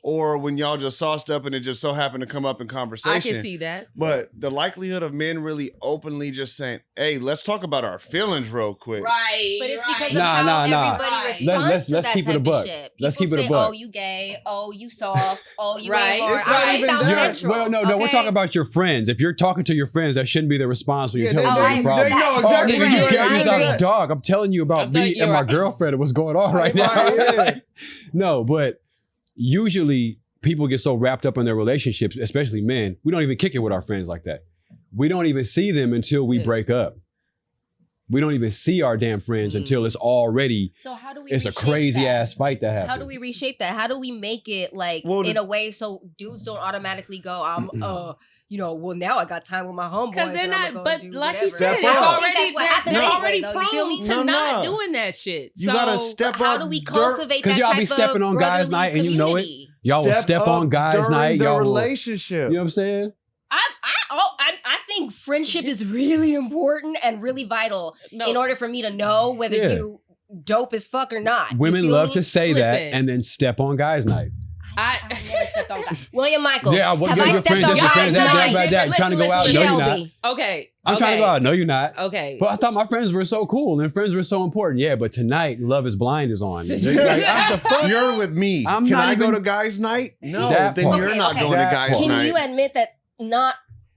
or when y'all just sauced up and it just so happened to come up in conversation. I can see that. But the likelihood of men really openly just saying, hey, let's talk about our feelings real quick. Right. But it's because of Nah, how nah. everybody Right. responds Let's to that keep it a type buck. of shit. Let's People keep it a say, buck. oh, you gay. Oh, you soft. Oh, you Right. ain't hard. It's not All right, even South that. Central. Well, no, we're okay? talking about your friends. If you're talking to your friends, that shouldn't be their response when you Yeah, tell them they- there's I a problem. they know Oh, exactly nigga, what you you're can't doing. use I that agree. dog. I'm telling you about I'm telling me you and my right. girlfriend and what's going on right now. Yeah. No, but usually people get so wrapped up in their relationships, especially men. We don't even kick it with our friends like that. We don't even see them until we Yeah. break up. We don't even see our damn friends until it's already, So how do we it's a reshape crazy that? ass fight that happens. How do we reshape that? How do we make it like Well, in a way so dudes don't automatically go, well now I got time with my homeboys. Because they're and I'm not, gonna but do like whatever. you said, Step it's up. I already, think that's what they're happens already anyway, though. You feel prone me? to No, not no. doing that shit. You gotta So- step How up. do we dur- cultivate 'Cause that y'all type be stepping of on guys' brotherly night and you know it. community? Y'all will step on up guys' during night. the Y'all will, you relationship. know what I'm saying? I think friendship is really important and really vital No. in order for me to know whether Yeah. you dope as fuck or not. You Women feel love me? to say that Listen. and then step on guys' night. I've never stepped on guys. William Michael. Yeah, well, have you're I your stepped friends, on that's your guys' friends, that, night? that. You're trying to go out. Listen, No, you're not. Shelby. Okay. I'm trying to go out. No, you're not. Okay. But I thought my friends were so cool and friends were so important. Yeah, but tonight, Love is Blind is on. Like, I'm the fuck? You're with me. I'm Can not I go even- to guys' night? No, That then part. you're Okay, not okay. going to That guys' part. Can night. you admit that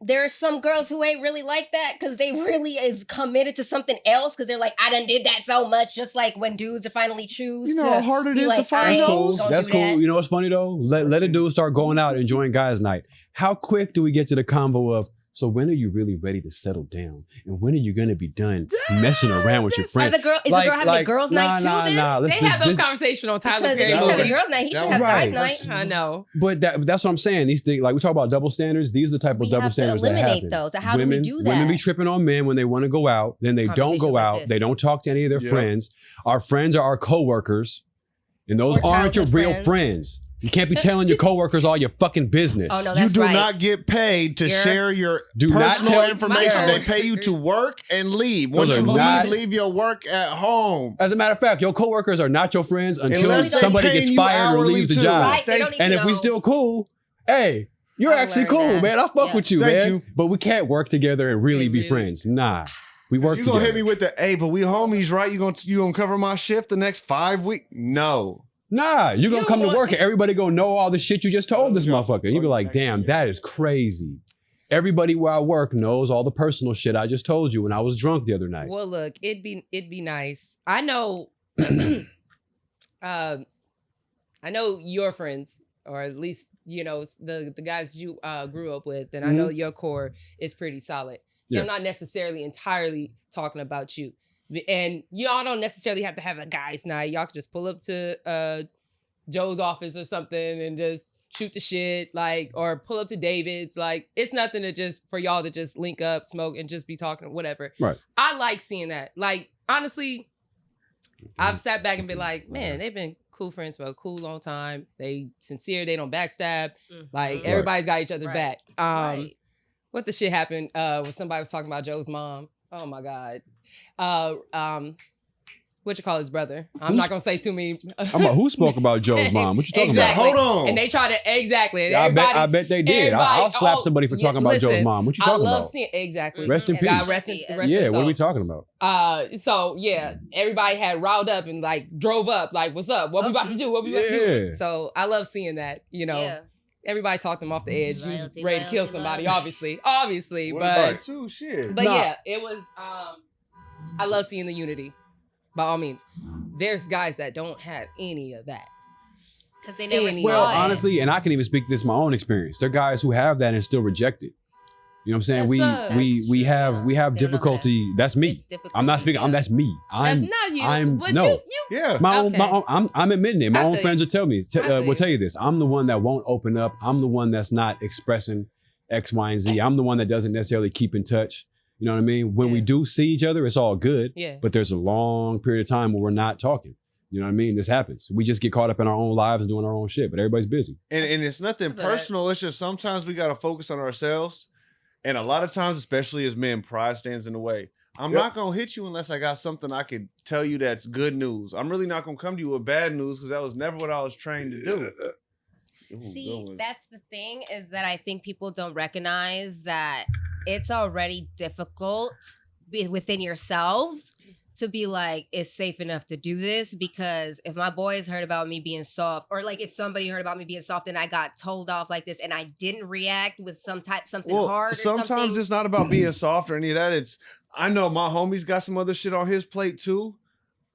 there are some girls who ain't really like that because they really is committed to something else because they're like, I done did that so much, just like when dudes finally choose You know to how hard it be is like, to find I That's ain't cool. gonna That's do cool. that. You know what's funny though? Let a dude start going out enjoying guys' night. How quick do we get to the convo of, so when are you really ready to settle down? And when are you going to be done messing around with your Is friends? the girl having a girls' night too then? Nah. They have those conversations on Tyler Because if Perry she's That having was- girls' night, he that should was have right. guys' night. I know. But that's what I'm saying. These things, like we talk about double standards. These are the type of We double have to standards that eliminate happen. those. So how do we do Women that? be tripping on men when they want to go out. Then they don't Conversations go like out. this. They don't talk to any of their Yep. friends. Our friends are our coworkers, and those Or aren't your childhood real friends. friends. You can't be telling your coworkers all your fucking business. Oh, no, You that's do right. not get paid to You're- share your Do not personal tell- information. My They pay you to work and leave. Once Those you are not- leave your work at home. As a matter of fact, your coworkers are not your friends until Unless they somebody paying gets you fired or hourly leaves the too. job. Right? They don't need And to if we know. still cool, hey, you're I actually learned cool, that. man. I fuck Yeah. with you, Thank man. you. But we can't work together and really be Really? friends. Nah, we work You together. gonna hit me with the, hey, but we homies, right? You gonna cover my shift the next 5 weeks? No. Nah, you're gonna You come to want- work and everybody gonna know all the shit you just told this Yeah. motherfucker. And you be like, damn, that is crazy. Everybody where I work knows all the personal shit I just told you when I was drunk the other night. Well, look, it'd be nice. I know, I know your friends, or at least the guys you grew up with, and I know your core is pretty solid. So Yeah. I'm not necessarily entirely talking about you. And y'all don't necessarily have to have a guys' night. Y'all can just pull up to Joe's office or something and just shoot the shit, like, or pull up to David's. Like, it's nothing to just for y'all to just link up, smoke, and just be talking, whatever. Right. I like seeing that. Like, honestly, I've sat back and been like, man, they've been cool friends for a cool long time. They sincere, they don't backstab. Like, everybody's got each other back. What the shit happened when somebody was talking about Joe's mom? Oh my God. What you call his brother? I'm not gonna say too many. I'm about who spoke about Joe's mom? What you talking about? Hold on. And they try to And Yeah, I bet they did. I'll slap somebody for talking about Joe's mom. What you talking about? I love seeing exactly. Rest in peace. God rest in Yeah, soul. what are we talking about? So yeah, everybody had riled up and like drove up. Like, what's up? What we about to do? What we about to do? So I love seeing that. You know. Everybody talked them off the edge. She was ready to kill somebody, obviously. But yeah, it was. I love seeing the unity. By all means, there's guys that don't have any of that because they never saw Well, it. honestly, and I can even speak to this from my own experience. There are guys who have that and still reject it. You know what I'm saying? We have difficulty. That's me. I'm not speaking. That's me. That's not you. I'm admitting it. My own friends will tell me. Will tell you this. I'm the one that won't open up. I'm the one that's not expressing X, Y, and Z. I'm the one that doesn't necessarily keep in touch. You know what I mean? When we do see each other, it's all good. Yeah. But there's a long period of time where we're not talking. You know what I mean? This happens. We just get caught up in our own lives and doing our own shit, but everybody's busy. And it's nothing personal. It's just sometimes we got to focus on ourselves. And a lot of times, especially as men, pride stands in the way. I'm not going to hit you unless I got something I could tell you that's good news. I'm really not going to come to you with bad news because that was never what I was trained to do. See, that's the thing is that I think people don't recognize that it's already difficult within yourselves to be like, it's safe enough to do this, because if my boys heard about me being soft, or like if somebody heard about me being soft and I got told off like this and I didn't react with something hard or sometimes something. it's not about being soft or any of that. It's, I know my homie's got some other shit on his plate too.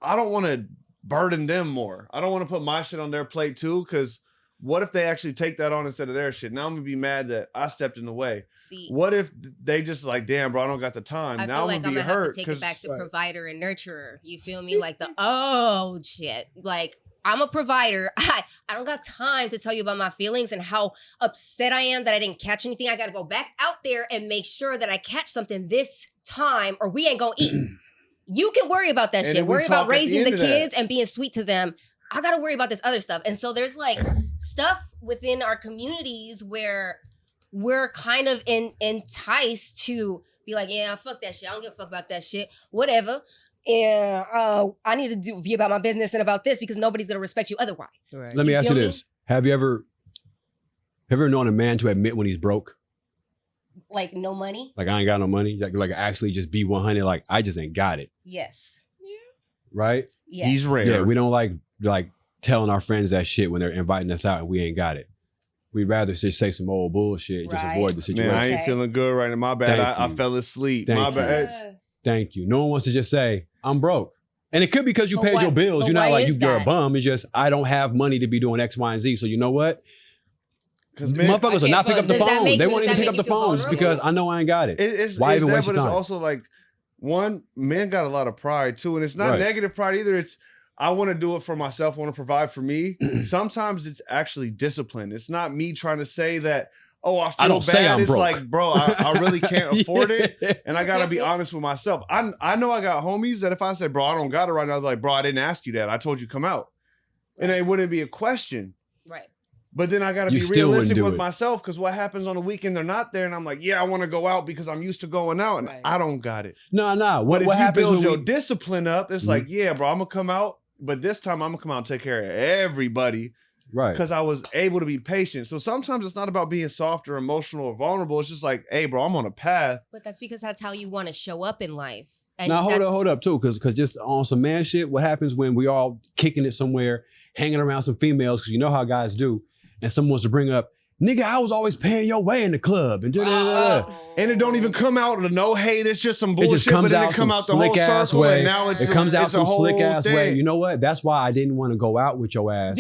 I don't want to burden them more. I don't want to put my shit on their plate too, because what if they actually take that on instead of their shit? Now I'm gonna be mad that I stepped in the way. See, what if they just like, damn, bro, I don't got the time. I now feel like I'm gonna be have hurt. to take it back to provider and nurturer. You feel me? Like the shit. Like, I'm a provider. I don't got time to tell you about my feelings and how upset I am that I didn't catch anything. I gotta go back out there and make sure that I catch something this time, or we ain't gonna eat. You can worry about that shit. Worry about raising the kids and being sweet to them. I gotta worry about this other stuff. And so there's like stuff within our communities where we're kind of enticed to be like, yeah, fuck that shit. I don't give a fuck about that shit. Whatever. And I need to be about my business and about this because nobody's gonna respect you otherwise. Right. Let me ask you this. Have you ever known a man to admit when he's broke? Like no money? Like I ain't got no money? Like actually just be 100, like I just ain't got it. Yes. Right? Yes. He's rare. Yeah, we don't like telling our friends that shit when they're inviting us out and we ain't got it. We'd rather just say some old bullshit and just avoid the situation. Man, I ain't feeling good right now. My bad. I fell asleep. My bad. Thank you. No one wants to just say, I'm broke. And it could be because you paid your bills. You're not like you're a bum. It's just, I don't have money to be doing X, Y, and Z. So you know what? Because motherfuckers will not pick up the phone. They won't even pick up the phone just because I know I ain't got it. Why even waste your time? But it's also like, one, men got a lot of pride too. And it's not negative pride either. It's, I want to do it for myself. I want to provide for me. Sometimes it's actually discipline. It's not me trying to say that, oh, I feel bad. It's broke. Like, bro, I really can't afford it. And I got to be honest with myself. I know I got homies that if I say, bro, I don't got it right now, I'd be like, bro, I didn't ask you that. I told you come out. And it wouldn't be a question. Right. But then I got to be realistic with myself, because what happens on the weekend, they're not there. And I'm like, yeah, I want to go out because I'm used to going out. And I don't got it. No. But if you build your discipline up, it's like, yeah, bro, I'm going to come out. But this time I'm going to come out and take care of everybody. Right. Because I was able to be patient. So sometimes it's not about being soft or emotional or vulnerable. It's just like, hey, bro, I'm on a path. But that's because that's how you want to show up in life. And now, hold up, too. Because just on some man shit, what happens when we all kicking it somewhere, hanging around some females, because you know how guys do, and someone wants to bring up, nigga, I was always paying your way in the club. And and it don't even come out of no hate. It's just some bullshit. It just comes but out it come some out the whole circle. Way. And now it comes out some slick ass way. You know what? That's why I didn't want to go out with your ass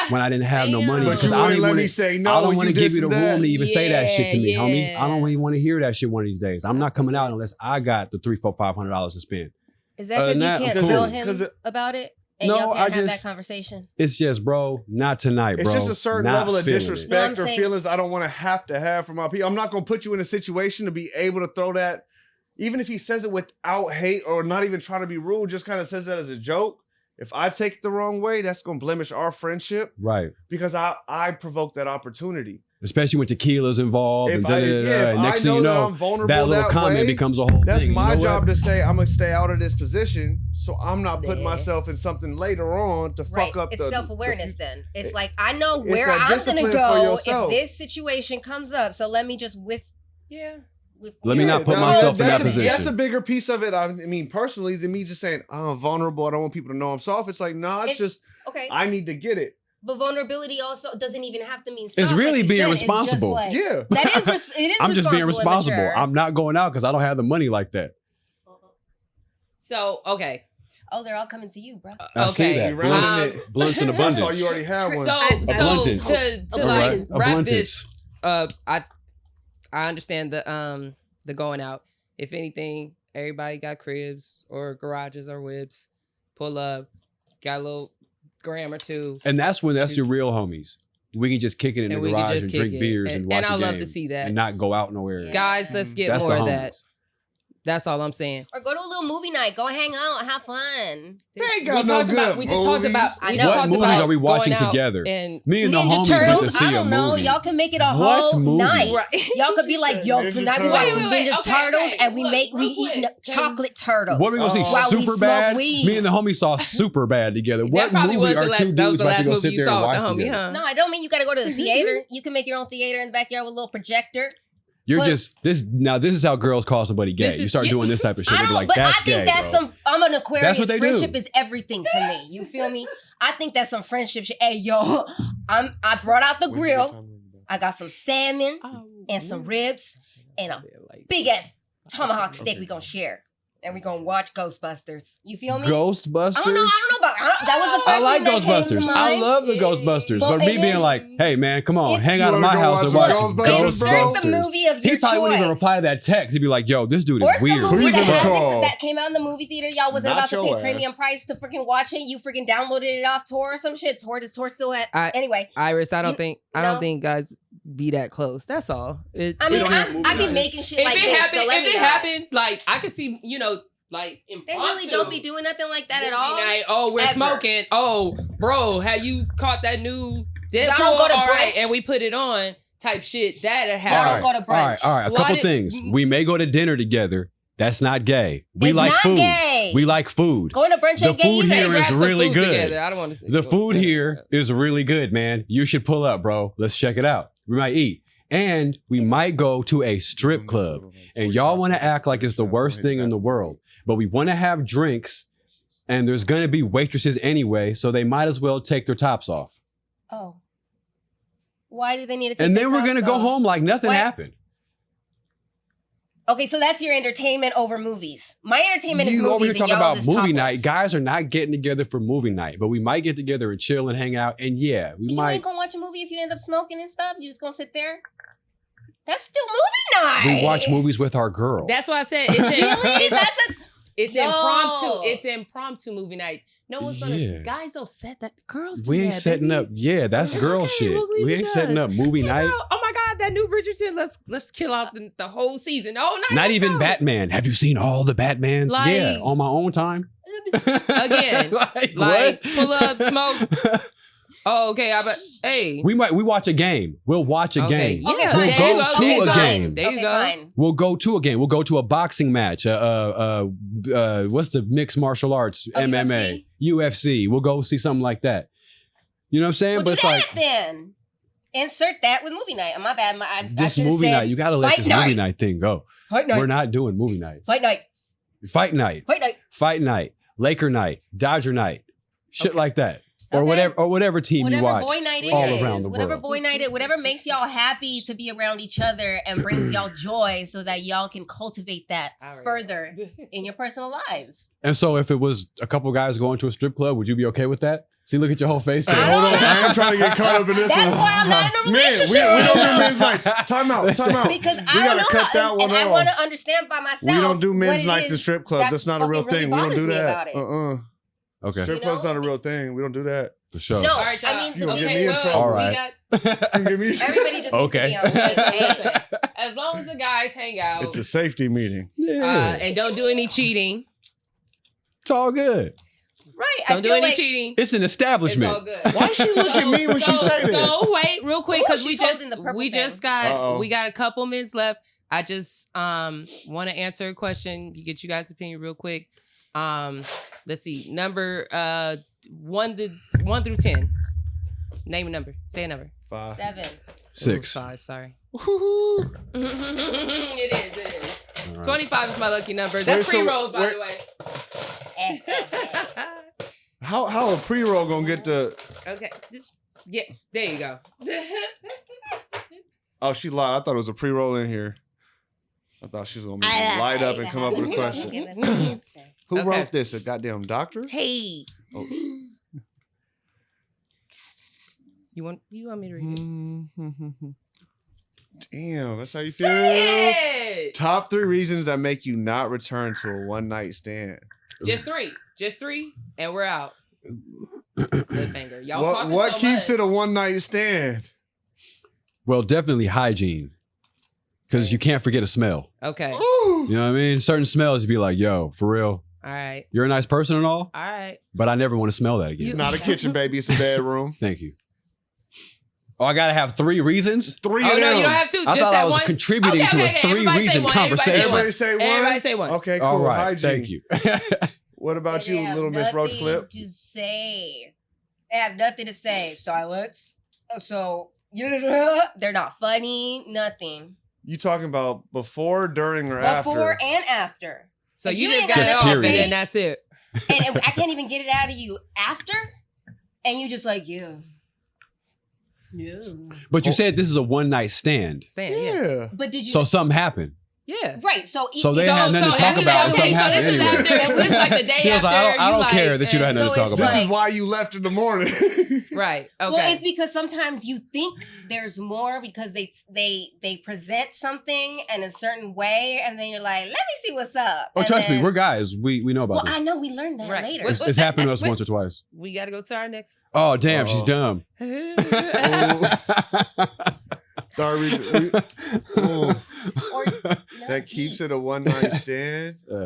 when I didn't have no money. But you wouldn't let me say no. I don't want to give you the room to even say that shit to me, homie. I don't even want to hear that shit one of these days. I'm not coming out unless I got the $300, $400, $500 to spend. Is that because you can't cool. tell him about it? And No, y'all I can't have just- that conversation? It's just, bro, not tonight, bro. It's just a certain Not level of feeling it. disrespect No, or I'm saying- feelings I don't want to have for my people. I'm not going to put you in a situation to be able to throw that, even if he says it without hate or not even trying to be rude, just kind of says that as a joke. If I take it the wrong way, that's going to blemish our friendship Right. because I provoked that opportunity. Especially when tequila's involved. If And I next thing know you that know, I'm vulnerable that little comment way, becomes a whole that's thing. my You know job what? to say I'm gonna stay out of this position, so I'm not putting Yeah. myself in something later on to Right. fuck up. It's self-awareness then. It's it- like, I know it's where that I'm going discipline to for go if yourself. this situation comes up. So let me just Let me not put that- myself in that that's position. That's a bigger piece of it. I mean, personally, than me just saying I'm vulnerable. I don't want people to know I'm soft. It's like, nah, it's just Okay. I need to get it. But vulnerability also doesn't even have to mean soft. It's really like you being said. It's just responsible. like- Yeah. That is, it is I'm just being responsible. and mature. I'm not going out because I don't have the money like that. So, okay. Oh, they're all coming to you, bro. I see Okay. that. You running it. Blunts in I abundance. saw you already have one. So Abundance. to All like right. wrap Abundance. this, I understand the going out. If anything, everybody got cribs or garages or whips. Pull up, got a little gram or two, And that's your real homies. We can just kick it in and the we can garage just and kick drink it. beers and watch I a love game to see that. and not go out nowhere. Yeah. Guys, let's get That's more the of that. homies. That's all I'm saying. Or go to a little movie night. Go hang out. Have fun. They ain't We got no talked good about. We just talked movies. about. I We know. just What talked movies about are we watching going out together? And Me and the Ninja homies Turtles. went to see I don't a know. movie. Y'all can make it a What whole movie? night. right. Y'all could be like, yo, Ninja tonight we Turtles. watching Wait, Ninja okay, Turtles okay. and we Look, we real eating quick, 'cause- chocolate turtles. What are we gonna see? While we Super smoke bad. weed. Me and the homie saw Super bad together. That What probably movie was are the two last, that was dudes the about to last go movie sit you there and saw watch with the homie, together? huh? No, I don't mean you got to go to the theater. You can make your own theater in the backyard with a little projector. You're But- just this now. This is how girls call somebody gay. This You is- start yeah. doing this type of shit. I They be don't, like, but "That's I think gay, that's bro." I'm an Aquarius. That's what they do. Friendship is everything to me. You feel me? I think that's some friendship shit. Hey, yo, I brought out the grill. I got some salmon and some ribs and a big ass tomahawk steak we gonna share. And we gonna watch Ghostbusters. You feel me? Ghostbusters. I don't know about that was the first I like thing that came to Ghostbusters. mind. I love the Yeah. Ghostbusters. But But me it being is- like, hey man, come on, It's- hang out You at my wanna go house and watch watch Ghostbusters, Insert bro? the movie of your He probably wouldn't even choice. reply to that text. He'd be like, yo, this dude is Or some weird. movie Who's that, gonna hasn't- call? that came out in the movie theater. Y'all wasn't Not about to your pay ass. premium price to freaking watch it. You freaking downloaded it off Tor or some shit. Tor still at. I- Anyway, Iris, I don't no. think guys be that close. That's all. I mean, don't have movie I be night. making shit If like it this. happens, so let if me it know. happens, like I could see, like They really don't be doing nothing like that at movie all. night. Oh, we're Ever. smoking. Oh, bro, have you caught that new Deadpool? Y'all don't go to All right, brunch? and we put it on. Type shit that'll Y'all happen. don't go to brunch. All right. A couple Why things. We may go to dinner together. That's not gay. We It's like not food. gay. We like food. Going to brunch The ain't gay food either. here Grab is some really food good. together. I don't want to say The food here is really good, man. You should pull up, bro. Let's check it out. We might eat. And we might go to a strip club. And y'all want to act like it's the worst thing in the world. But we want to have drinks. And there's going to be waitresses anyway. So they might as well take their tops off. Oh. Why do they need to take And their then we're tops going to go off? home like nothing What? happened. Okay, so that's your entertainment over movies. My entertainment is You movies over here and talking y'all's about is movie topless. night. Guys are not getting together for movie night. But we might get together and chill and hang out. And yeah, we You might. ain't gonna watch a movie if you end up smoking and stuff? You just gonna sit there? That's still movie night. We watch movies with our girl. That's why I said it's Really? That's a... it's Yo. impromptu. It's impromptu movie night. No one's gonna. Yeah. Guys don't set that. Girls do We ain't that, setting baby. up. Yeah, that's It's girl okay, shit. we'll leave We it ain't to setting us. up movie Hey, night. girl, oh my God, that new Bridgerton. Let's kill out the whole season. Oh, nice. Not let's even go. Batman. Have you seen all the Batmans? Yeah, Like- on my own time. Again, like like, what? pull up, smoke. Oh, okay. Hey. we watch a game. We'll watch a Okay, game. yeah. Okay, We'll fine. There go you go. to There you a go. game. There you Okay, go. fine. We'll go to a game. We'll go to a boxing match. What's the mixed martial arts? Oh, MMA, UFC. We'll go see something like that. You know what I'm saying? Well, but do it's that like then. Insert that with movie night. My bad. I this should've movie said night. You gotta let fight this night. movie night thing go. Fight night. We're not doing movie night. Fight night. Fight night. Fight night. Fight night. Laker night. Dodger night. Shit Okay. like that. Or Okay. whatever team Whatever you watch. boy night all is. around the Whatever world. boy night is. Whatever makes y'all happy to be around each other and brings y'all joy so that y'all can cultivate that All right. further in your personal lives. And so if it was a couple guys going to a strip club, would you be okay with that? See, look at your whole face. Hey, Trey. hold on. I ain't trying to get caught up in this That's one. why I'm not in a Man, relationship. we don't do men's nights. Time out. Because We I don't gotta know cut how, that one and I off. want to understand by myself. We don't do what men's it nights is in strip clubs. that That's not a real fucking really thing. We don't do bothers me that. about it. Okay, Strip You club's know? not a real thing. We don't do that. for sure. No, All right, y'all. I mean, You gonna the get thing- me in trouble. All we right. got, Give me everybody just Okay. needs to be on the same page. as long as the guys hang out It's a safety meeting. Yeah, and don't do any cheating. it's all good. Right. Don't I do feel any like cheating. It's an It's establishment. all good. Why she look at me when she say this? So wait, real quick, Ooh, because she's holding the purple thing. Uh-oh. we got a couple minutes left. I just want to answer a question. You get you guys' opinion real quick. Let's see, number 1 through 10. Name a number. Say a number. 5. 7. 6. Ooh, 5. Sorry. Woo-hoo. It is. All right. 25 is my lucky number. That's Wait, so- pre-rolls, by wait. the way. How a pre-roll gonna get the? Okay. Yeah, there you go. Oh, she lied. I thought it was a pre-roll in here. I thought she was gonna make me light up and come up with a question. Who Okay. wrote this? A goddamn doctor? Hey. Oh. You want me to read it? Damn, that's how you feel. Say it. Top 3 reasons that make you not return to a one-night stand. Just 3, and we're out. Cliffhanger. Y'all talking What so keeps much. it a one-night stand? Well, definitely hygiene, because you can't forget a smell. Okay. Ooh. You know what I mean? Certain smells, you'd be like, "Yo, for real, All right. you're a nice person and all, All right. but I never want to smell that It's again." not a kitchen, baby. It's a bedroom. Thank you. Oh, I gotta have 3 reasons. 3 Oh of no, them. you don't have to. I Just thought that I was one. contributing to a Everybody say 3-reason one. conversation. Everybody say one. Everybody say one. Okay, cool. All right, Hygiene. thank you. What about you, They have little Miss Roach nothing Clip? to say. They have nothing to say. Silence. So they're not funny. Nothing. You talking about before, during, or Before after? and after. So If you you just ain't got got it Just off, and period. then that's it. And I can't even get it out of you after. And you just like, yeah. But you said this is a one-night stand, Saying, yeah. Yeah. But did you? so something happened. Yeah. right. So they had nothing to talk everything- about, and Okay, something so happened this is anyway. after. This is like the day He was after. like, I you don't care that you don't have nothing so to talk it's about. This like- is why you left in the morning. Right. Okay. Well, it's because sometimes you think there's more because they present something in a certain way, and then you're like, let me see what's up. Oh, And trust me, then- we're guys. We know about Well, this. I know we learned that Right. later. Wait, It's happened to us once or twice. we got to go to our next. Oh, damn, she's Uh-oh. dumb. Third reason. Ooh. Or, That keeps it a one-night stand. Yeah.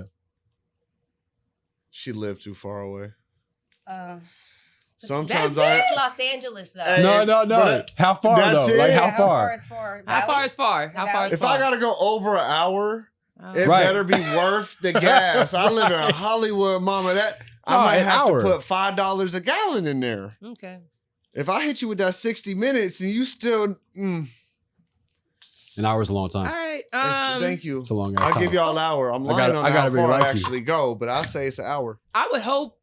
She lived too far away. That's Sometimes It's Los Angeles though. Hey, No. but How far that's though? it. Like how How far? is far? How far is far? How far is if far? I gotta go over an hour, Oh. it Right. better be worth the gas. I live in Hollywood, mama. That No, I might an have hour. to put $5 a gallon in there. Okay. If I hit you with that 60 minutes and you still, An hour is a long time. All right. thank you. It's a long ass I'll time. give y'all an hour. I'm I lying gotta- on I how gotta be far I like you. actually go, but I say it's an hour. I would hope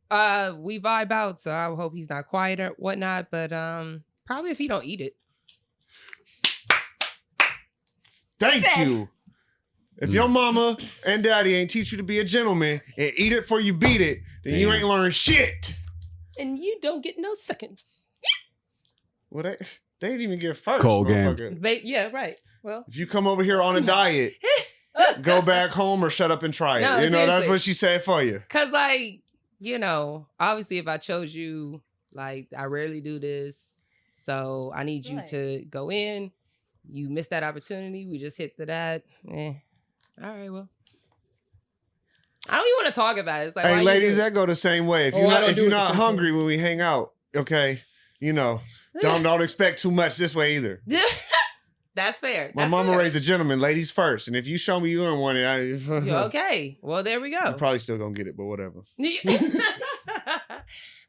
we vibe out, so I would hope he's not quiet or whatnot. But probably if he don't eat it. Thank you. If your mama and daddy ain't teach you to be a gentleman and eat it before you beat it, then you Damn. ain't learned shit. And you don't get no seconds. Well, they didn't even get first. Cold game. motherfucker. Yeah, right. Well, If you come over here on a diet, go back home or shut up and try it. No, You know, that's seriously. what she said for you. cause like, you know, obviously if I chose you, like I rarely do this. So I need you Right. to go in. You missed that opportunity. We just hit that. All right, well. I don't even want to talk about it. It's like, why Hey, you ladies, do it? that go the same way. If Oh, you're I not, don't if do you're it the not first hungry when we hang out, okay, you know, don't expect too much this way either. That's fair. My That's mama fair. raised a gentleman, ladies first. And if you show me you ain't want it, You're okay. Well, there we go. you're probably still gonna get it, but whatever.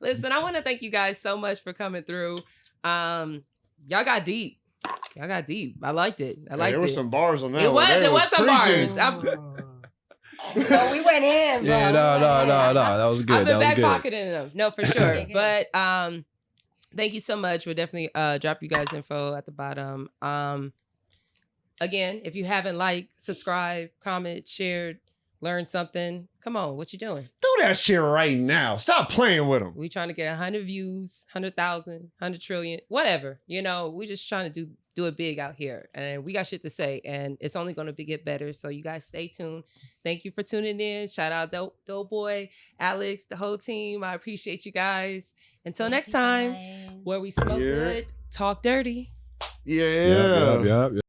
Listen, I want to thank you guys so much for coming through. Y'all got deep. Y'all got deep. I liked it. I Hey, liked there it. was some bars on that. It one. They was some bars. preaching. No, we went in, bro. Yeah, no. That was good. I've That been was back good. pocketing them. No, for sure. Thank you. But thank you so much. We'll definitely drop you guys info at the bottom. Again, if you haven't liked, subscribe, comment, shared, learned something, come on, what you doing? Do that shit right now. Stop playing with them. We trying to get 100 views, 100,000, 100 trillion, whatever. You know, we just trying to do it big out here. And we got shit to say. And it's only going to get better. So you guys stay tuned. Thank you for tuning in. Shout out Doughboy, Alex, the whole team. I appreciate you guys. Until next time, where we smoke good, talk dirty. Yeah. Yeah.